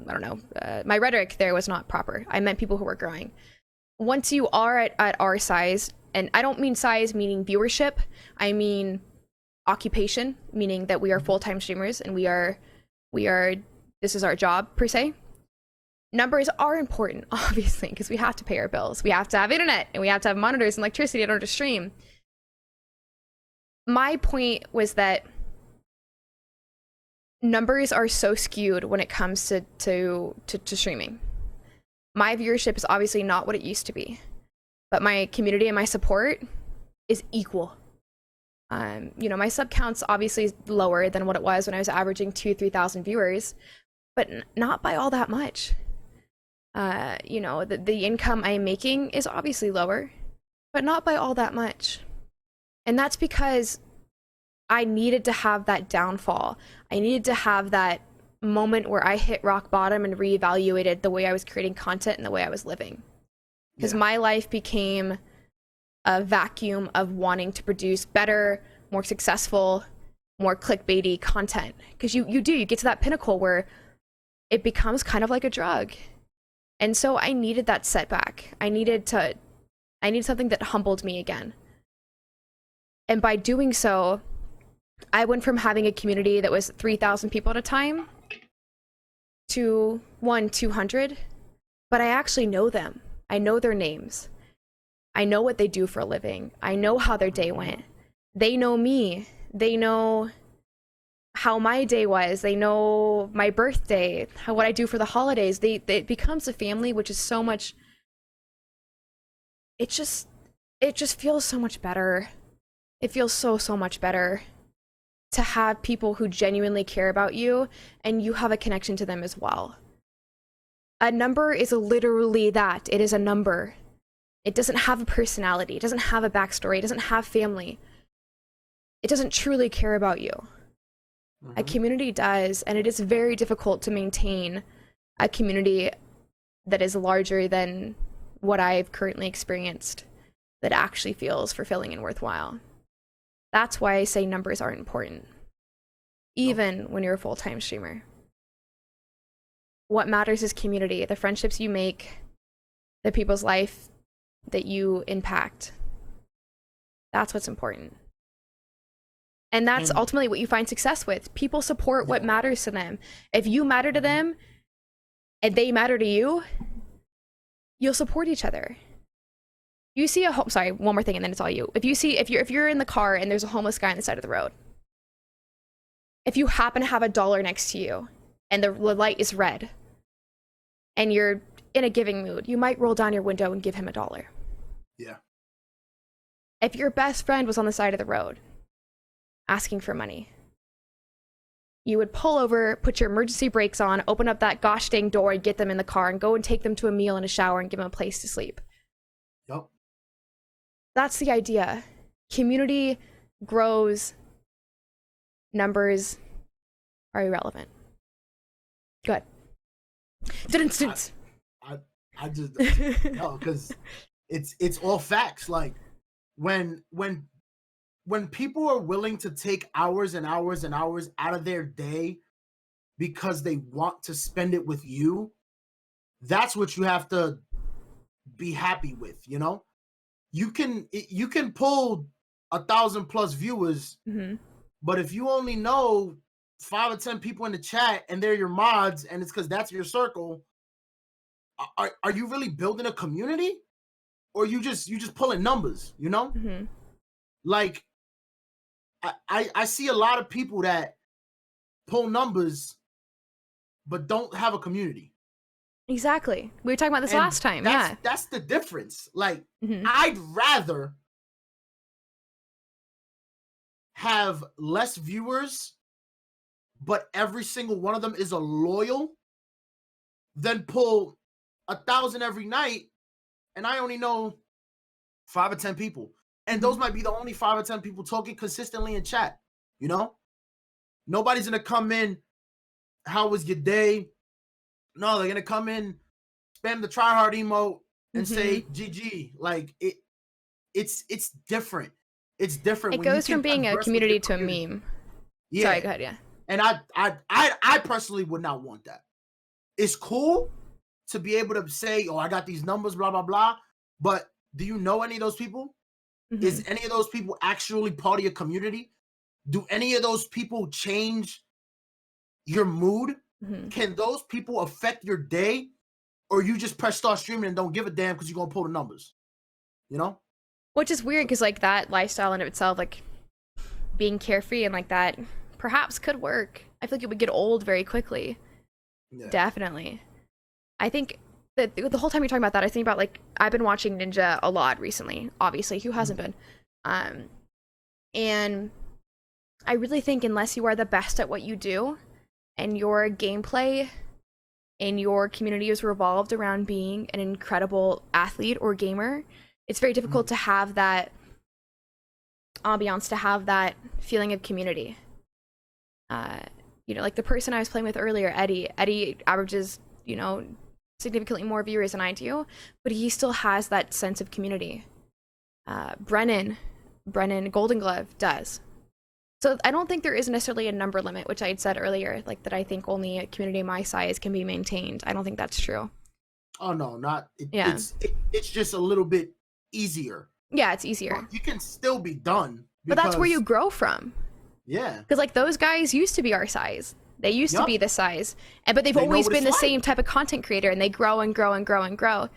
don't know, my rhetoric there was not proper. I meant people who were growing. Once you are at our size, and I don't mean size meaning viewership, I mean occupation, meaning that we are full-time streamers and we are, this is our job per se. Numbers are important, obviously, because we have to pay our bills. We have to have internet and we have to have monitors and electricity in order to stream. My point was that numbers are so skewed when it comes to streaming. My viewership is obviously not what it used to be, but my community and my support is equal. My sub count's obviously lower than what it was when I was averaging 3,000 viewers, but not by all that much. The income I'm making is obviously lower, but not by all that much. And that's because I needed to have that downfall. I needed to have that moment where I hit rock bottom and reevaluated the way I was creating content and the way I was living. Because my life became a vacuum of wanting to produce better, more successful, more clickbaity content. Because you get to that pinnacle where it becomes kind of like a drug. And so I needed that setback. I needed something that humbled me again. And by doing so, I went from having a community that was 3,000 people at a time to 200, but I actually know them. I know their names. I know what they do for a living. I know how their day went. They know me. They know how my day was. They know my birthday, what I do for the holidays. It becomes a family, which is so much. It just feels so much better. It feels so much better to have people who genuinely care about you and you have a connection to them as well. A number is literally that. It is a number. It doesn't have a personality. It doesn't have a backstory. It doesn't have family. It doesn't truly care about you. A community does, and it is very difficult to maintain a community that is larger than what I've currently experienced that actually feels fulfilling and worthwhile. That's why I say numbers aren't important, even when you're a full-time streamer. What matters is community, the friendships you make, the people's life that you impact. That's what's important. And that's ultimately what you find success with. People support what matters to them. If you matter to them and they matter to you, you'll support each other. You see sorry, one more thing and then it's all you. If you're in the car and there's a homeless guy on the side of the road, if you happen to have $1 next to you and the light is red and you're in a giving mood, you might roll down your window and give him $1. Yeah. If your best friend was on the side of the road asking for money, you would pull over, put your emergency brakes on, open up that gosh dang door and get them in the car and go and take them to a meal and a shower and give them a place to sleep. Yep. That's the idea. Community grows, numbers are irrelevant. Good. I just no, because it's all facts. Like when people are willing to take hours and hours and hours out of their day because they want to spend it with you, that's what you have to be happy with, you know? You can pull 1,000+ viewers, but if you only know 5 or 10 people in the chat and they're your mods and it's because that's your circle, are you really building a community, or you just pulling numbers, you know? Like I see a lot of people that pull numbers but don't have a community. Exactly. We were talking about this And last time. That's the difference. Like, I'd rather have less viewers, but every single one of them is a loyal, than pull 1,000 every night and I only know 5 or 10 people. And those might be the only 5 or 10 people talking consistently in chat, you know? Nobody's gonna come in, how was your day? No, they're gonna come in, spam the try hard emote and say GG. Like, it's different. It's different. It goes from being a community to a meme. Yeah. Sorry, go ahead, yeah. And I personally would not want that. It's cool to be able to say, oh, I got these numbers, blah, blah, blah. But do you know any of those people? Is any of those people actually part of your community? Do any of those people change your mood? Can those people affect your day? Or you just press start streaming and don't give a damn because you're going to pull the numbers? You know? Which is weird because, like, that lifestyle in itself, like, being carefree and like that perhaps could work. I feel like it would get old very quickly. Yeah. Definitely. I think that the whole time you're talking about that, I think about, like, I've been watching Ninja a lot recently, obviously. Who hasn't been? And I really think unless you are the best at what you do and your gameplay and your community is revolved around being an incredible athlete or gamer, it's very difficult to have that ambiance, to have that feeling of community. You know, like the person I was playing with earlier, Eddie averages, you know, significantly more viewers than I do, but he still has that sense of community. Brennan Golden Glove does. So I don't think there is necessarily a number limit, which I had said earlier, like that I think only a community my size can be maintained. I don't think that's true. Oh no, not it's just a little bit easier. Yeah, it's easier. But you can still be done. But that's where you grow from. Yeah. Because, like, those guys used to be our size. They used to be this size. But they've always been the same type of content creator, and they grow and grow and grow and grow.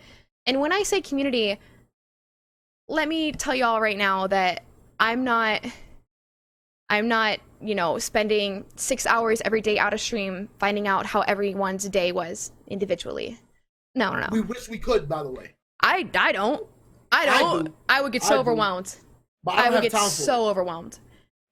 And when I say community, let me tell y'all right now that I'm not, you know, spending 6 hours every day out of stream finding out how everyone's day was individually. No. We wish we could, by the way. I don't. I would get so overwhelmed. I would get so overwhelmed.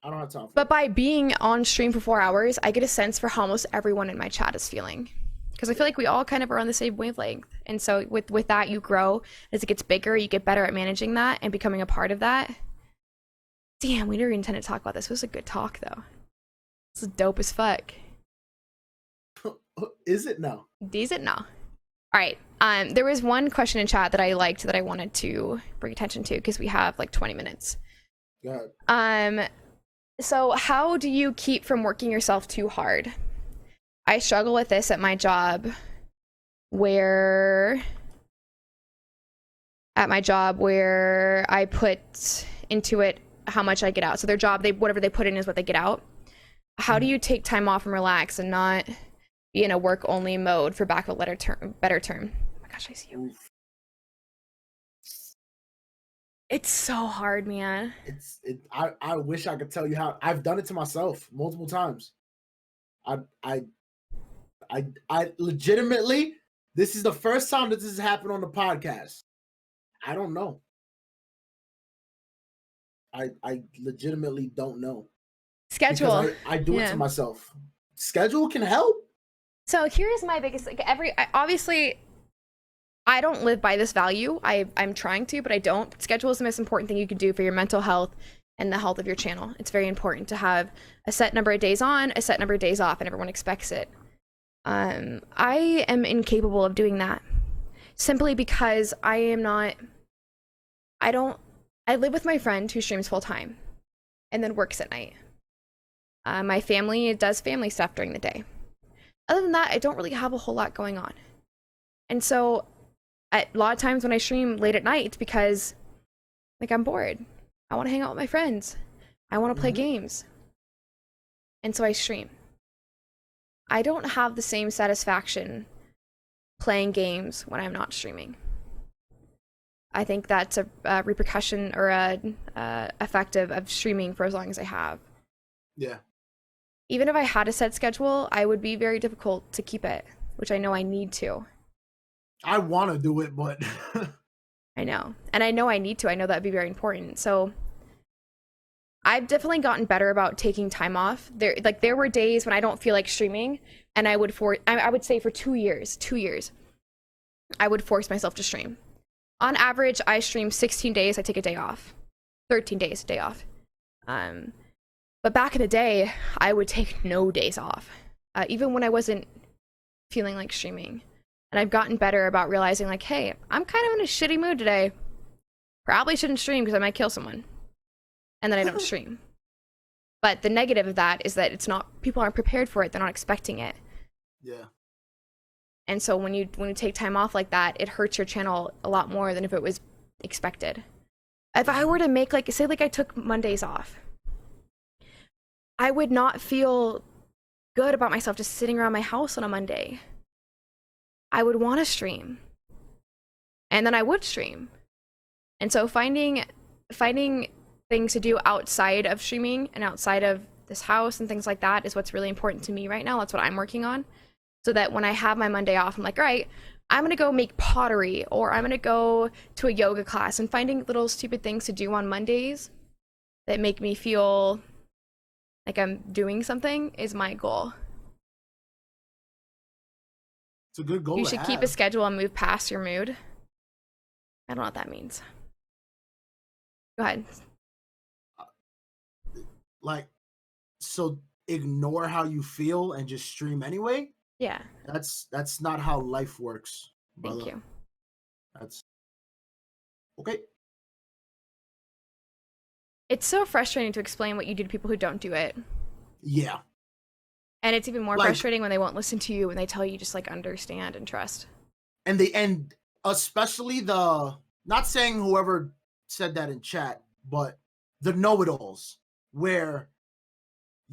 I don't have time for But by being on stream for 4 hours, I get a sense for how almost everyone in my chat is feeling. Because I feel like we all kind of are on the same wavelength. And so with that, you grow. As it gets bigger, you get better at managing that and becoming a part of that. Damn, we never intended to talk about this. It was a good talk, though. This is dope as fuck. Is it now? Is it now? All right. There was one question in chat that I liked that I wanted to bring attention to because we have like 20 minutes. Go ahead. So how do you keep from working yourself too hard? I struggle with this at my job where I put into it how much I get out. So their job, whatever they put in is what they get out. How do you take time off and relax and not be in a work only mode, for lack of a better term? Oh my gosh, I see you. It's so hard, man. I wish I could tell you how. I've done it to myself multiple times. I legitimately, this is the first time that this has happened on the podcast. I don't know. I legitimately don't know. Schedule. I do it to myself. Schedule can help. So here's my biggest, like, obviously I don't live by this value. I'm trying to, but I don't. Schedule is the most important thing you can do for your mental health and the health of your channel. It's very important to have a set number of days on, a set number of days off, and everyone expects it. I am incapable of doing that simply because I live with my friend who streams full time and then works at night. My family does family stuff during the day. Other than that, I don't really have a whole lot going on. And so A lot of times when I stream late at night, it's because like I'm bored. I want to hang out with my friends. I want to play games. And so I stream. I don't have the same satisfaction playing games when I'm not streaming. I think that's a repercussion or a effect of streaming for as long as I have. Yeah. Even if I had a set schedule, I would be very difficult to keep it, which I know I need to. I want to do it, but I know. And I know I need to. I know that'd be very important. So I've definitely gotten better about taking time off. There were days when I don't feel like streaming, and I would say for 2 years, I would force myself to stream. On average, I stream 16 days, I take a day off. 13 days, a day off. But back in the day, I would take no days off, even when I wasn't feeling like streaming. And I've gotten better about realizing, like, hey, I'm kind of in a shitty mood today. Probably shouldn't stream because I might kill someone. And then I don't stream. But the negative of that is that people aren't prepared for it. They're not expecting it. yeah. And so when you take time off like that, it hurts your channel a lot more than if it was expected. If I were to make, like, say, like I took Mondays off, I would not feel good about myself just sitting around my house on a Monday. I would want to stream. And then I would stream. And so finding things to do outside of streaming and outside of this house and things like that is what's really important to me right now. That's what I'm working on. So that when I have my Monday off, I'm like, all right, I'm going to go make pottery, or I'm going to go to a yoga class, and finding little stupid things to do on Mondays that make me feel like I'm doing something is my goal. It's a good goal. You should keep a schedule and move past your mood. I don't know what that means. Go ahead. Like, so ignore how you feel and just stream anyway? Yeah. That's not how life works, brother. Thank you. That's okay. It's so frustrating to explain what you do to people who don't do it. Yeah. And it's even more frustrating when they won't listen to you and they tell you just like understand and trust. And especially not saying whoever said that in chat, but the know-it-alls, where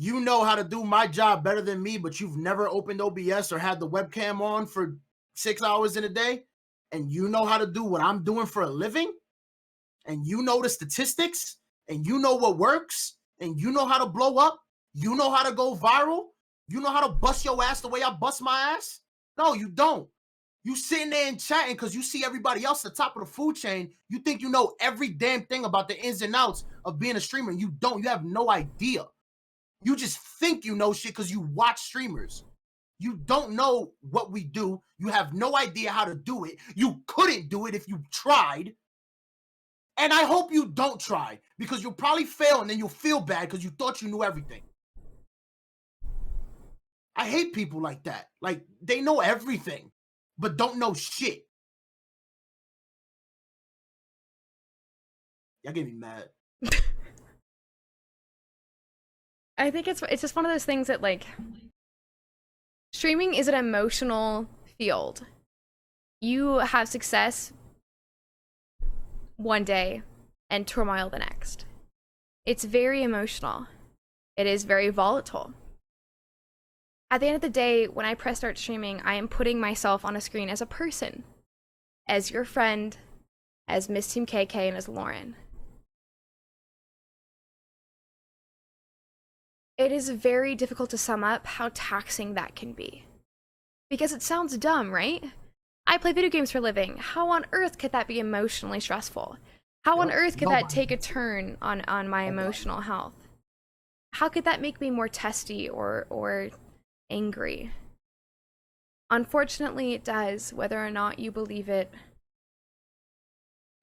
you know how to do my job better than me, but you've never opened OBS or had the webcam on for 6 hours in a day, and you know how to do what I'm doing for a living, and you know the statistics, and you know what works, and you know how to blow up, you know how to go viral, you know how to bust your ass the way I bust my ass? No, you don't. You sitting there and chatting because you see everybody else at the top of the food chain. You think you know every damn thing about the ins and outs of being a streamer. You don't. You have no idea. You just think you know shit because you watch streamers. You don't know what we do. You have no idea how to do it. You couldn't do it if you tried. And I hope you don't try, because you'll probably fail and then you'll feel bad because you thought you knew everything. I hate people like that. Like, they know everything, but don't know shit. Y'all get me mad. I think it's just one of those things that, like, streaming is an emotional field. You have success one day and turmoil the next. It's very emotional. It is very volatile. At the end of the day, when I press start streaming, I am putting myself on a screen as a person, as your friend, as Miss Team KK, and as Lauren. It is very difficult to sum up how taxing that can be. Because it sounds dumb, right? I play video games for a living. How on earth could that be emotionally stressful? How on earth could that take a turn on my emotional health? How could that make me more testy or angry? Unfortunately, it does, whether or not you believe it.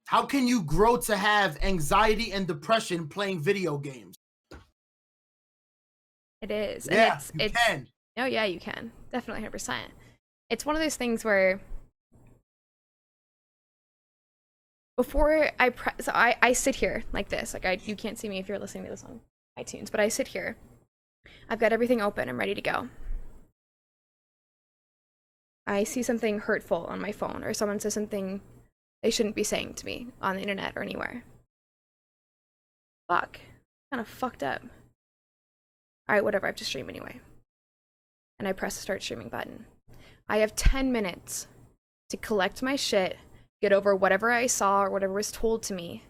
How can you grow to have anxiety and depression playing video games? It is. Yeah, and you can. Oh yeah, you can. Definitely 100%. It's one of those things where before I sit here like this. Like you can't see me if you're listening to this on iTunes, but I sit here. I've got everything open. I'm ready to go. I see something hurtful on my phone, or someone says something they shouldn't be saying to me on the internet or anywhere. Fuck. Kind of fucked up. Alright, whatever, I have to stream anyway. And I press the start streaming button. I have 10 minutes to collect my shit, get over whatever I saw or whatever was told to me.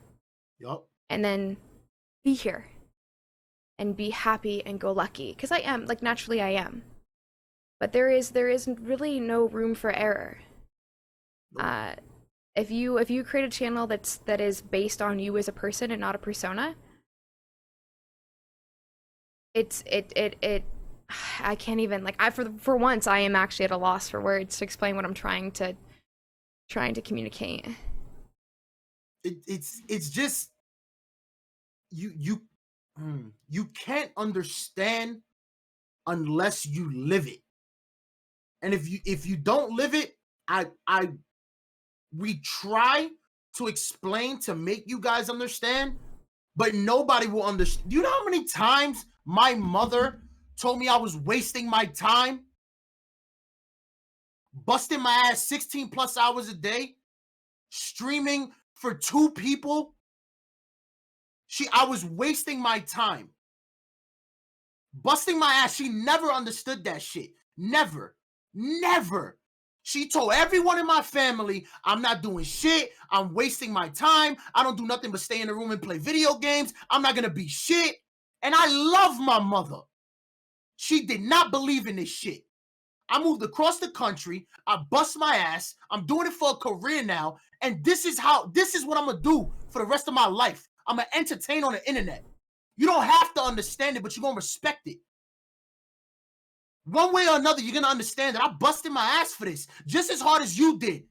Yup. And then be here. And be happy and go lucky. Because I am, like, naturally I am. But there is really no room for error. Nope. If you create a channel that is based on you as a person and not a persona, it I can't even, like, for once I am actually at a loss for words to explain what I'm trying to communicate. It's just you you can't understand unless you live it. And if you don't live it, I we try to explain to make you guys understand, but nobody will understand. Do you know how many times my mother told me I was wasting my time, busting my ass 16 plus hours a day, streaming for 2 people? I was wasting my time. Busting my ass. She never understood that shit. Never. Never. She told everyone in my family, I'm not doing shit. I'm wasting my time. I don't do nothing but stay in the room and play video games. I'm not going to be shit. And I love my mother. She did not believe in this shit. I moved across the country. I bust my ass. I'm doing it for a career now. And this is what I'm going to do for the rest of my life. I'm going to entertain on the internet. You don't have to understand it, but you're going to respect it. One way or another, you're going to understand that I busted my ass for this just as hard as you did.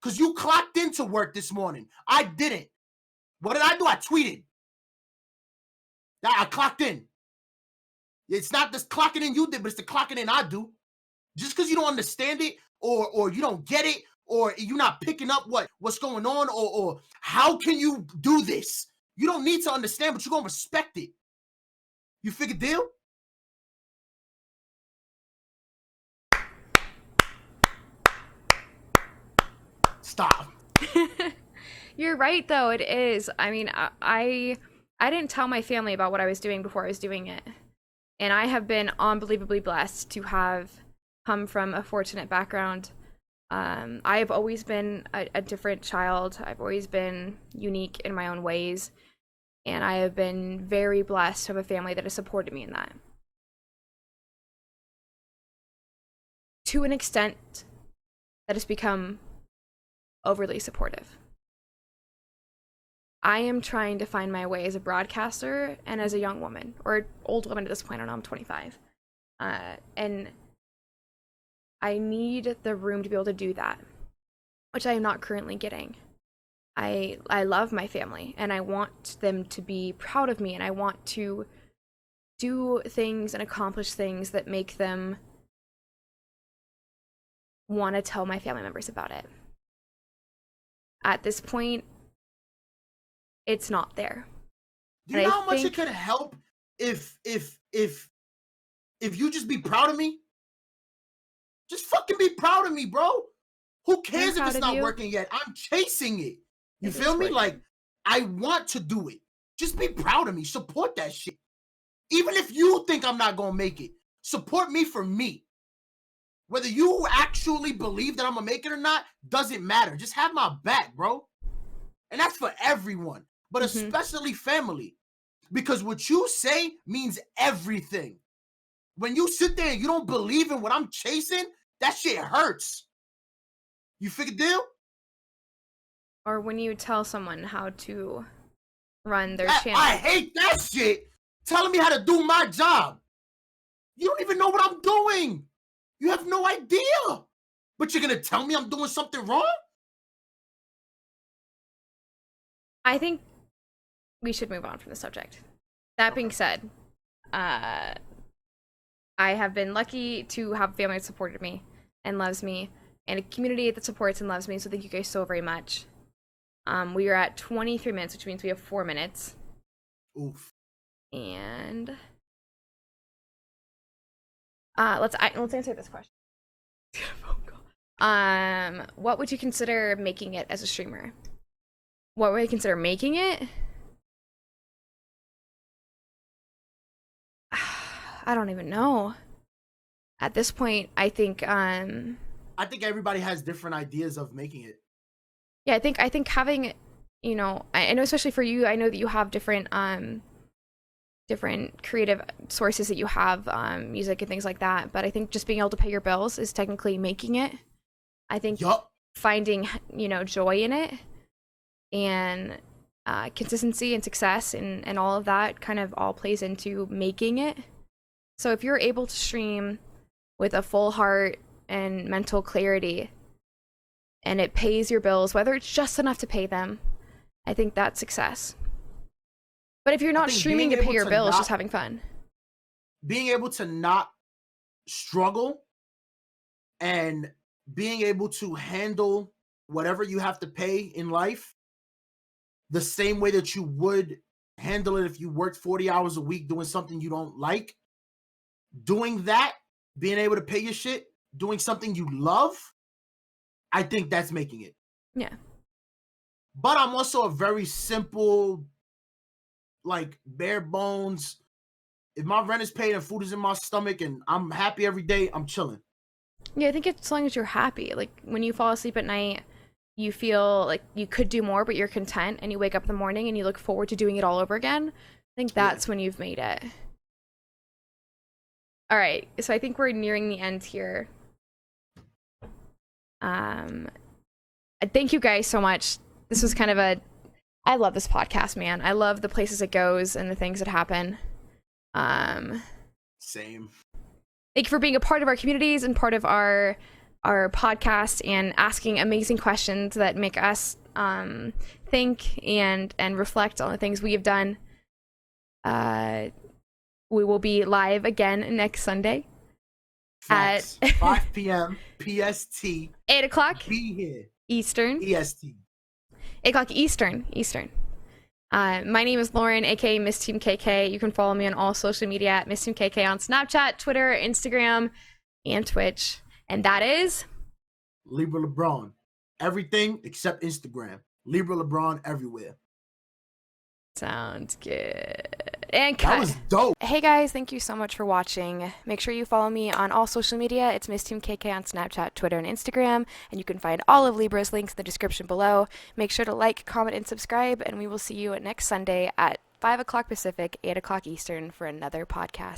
Because you clocked into work this morning. I didn't. What did I do? I tweeted. I clocked in. It's not this clocking in you did, but it's the clocking in I do. Just because you don't understand it or you don't get it or you're not picking up what's going on or how can you do this? You don't need to understand, but you're going to respect it. You figure deal? Stop. You're right, though. It is. I mean, I didn't tell my family about what I was doing before I was doing it. And I have been unbelievably blessed to have come from a fortunate background. I have always been a different child. I've always been unique in my own ways. And I have been very blessed to have a family that has supported me in that. To an extent that has become overly supportive. I am trying to find my way as a broadcaster and as a young woman, or old woman at this point. I don't know, I'm 25. And I need the room to be able to do that, which I am not currently getting. I love my family, and I want them to be proud of me, and I want to do things and accomplish things that make them want to tell my family members about it. At this point, it's not there. Do you know how much it could help if you just be proud of me? Just fucking be proud of me, bro. Who cares if it's not working yet? I'm chasing it. You feel me? Like, I want to do it. Just be proud of me. Support that shit. Even if you think I'm not gonna make it, support me for me. Whether you actually believe that I'm gonna make it or not doesn't matter. Just have my back, bro. And that's for everyone, but especially family. Because what you say means everything. When you sit there and you don't believe in what I'm chasing, that shit hurts. You figure deal? Or when you tell someone how to run their channel. I hate that shit. Telling me how to do my job. You don't even know what I'm doing. You have no idea. But you're going to tell me I'm doing something wrong? I think we should move on from the subject. That being said, I have been lucky to have family that supported me and loves me, and a community that supports and loves me, so thank you guys so very much. We are at 23 minutes, which means we have 4 minutes. Oof. And let's answer this question. What would you consider making it as a streamer? What would you consider making it? I don't even know. At this point, I think I think everybody has different ideas of making it. yeah, I think having, you know, I know especially for you, I know that you have different creative sources that you have, music and things like that, but I think just being able to pay your bills is technically making it. I think Yup. finding, you know, joy in it and consistency and success and all of that kind of all plays into making it. So if you're able to stream with a full heart and mental clarity and it pays your bills, whether it's just enough to pay them, I think that's success. But if you're not streaming to pay your bills, just having fun. Being able to not struggle and being able to handle whatever you have to pay in life the same way that you would handle it if you worked 40 hours a week doing something you don't like. Doing that, being able to pay your shit, doing something you love, I think that's making it. Yeah. But I'm also a very simple, like bare bones. If my rent is paid and food is in my stomach and I'm happy every day, I'm chilling. Yeah, I think as long as you're happy, like when you fall asleep at night, you feel like you could do more, but you're content, and you wake up in the morning and you look forward to doing it all over again. I think that's when you've made it. All right, so I think we're nearing the end here. Thank you guys so much. This was kind of I love this podcast, man. I love the places it goes and the things that happen. Same. Thank you for being a part of our communities and part of our podcast and asking amazing questions that make us think and reflect on the things we have done. We will be live again next Sunday. Facts. At 5 p.m. PST. 8 o'clock Be here. Eastern. EST. 8 o'clock Eastern. My name is Lauren, aka Miss Team KK. You can follow me on all social media at Miss Team KK on Snapchat, Twitter, Instagram, and Twitch. And that is Libra LeBron. Everything except Instagram. Libra LeBron everywhere. sounds good. And cut. That was dope. Hey guys, thank you so much for watching. Make sure you follow me on all social media. It's Miss Team KK on Snapchat, Twitter, and Instagram. And you can find all of Libra's links in the description below. Make sure to like, comment, and subscribe. And we will see you next Sunday at 5 o'clock Pacific, 8 o'clock Eastern for another podcast.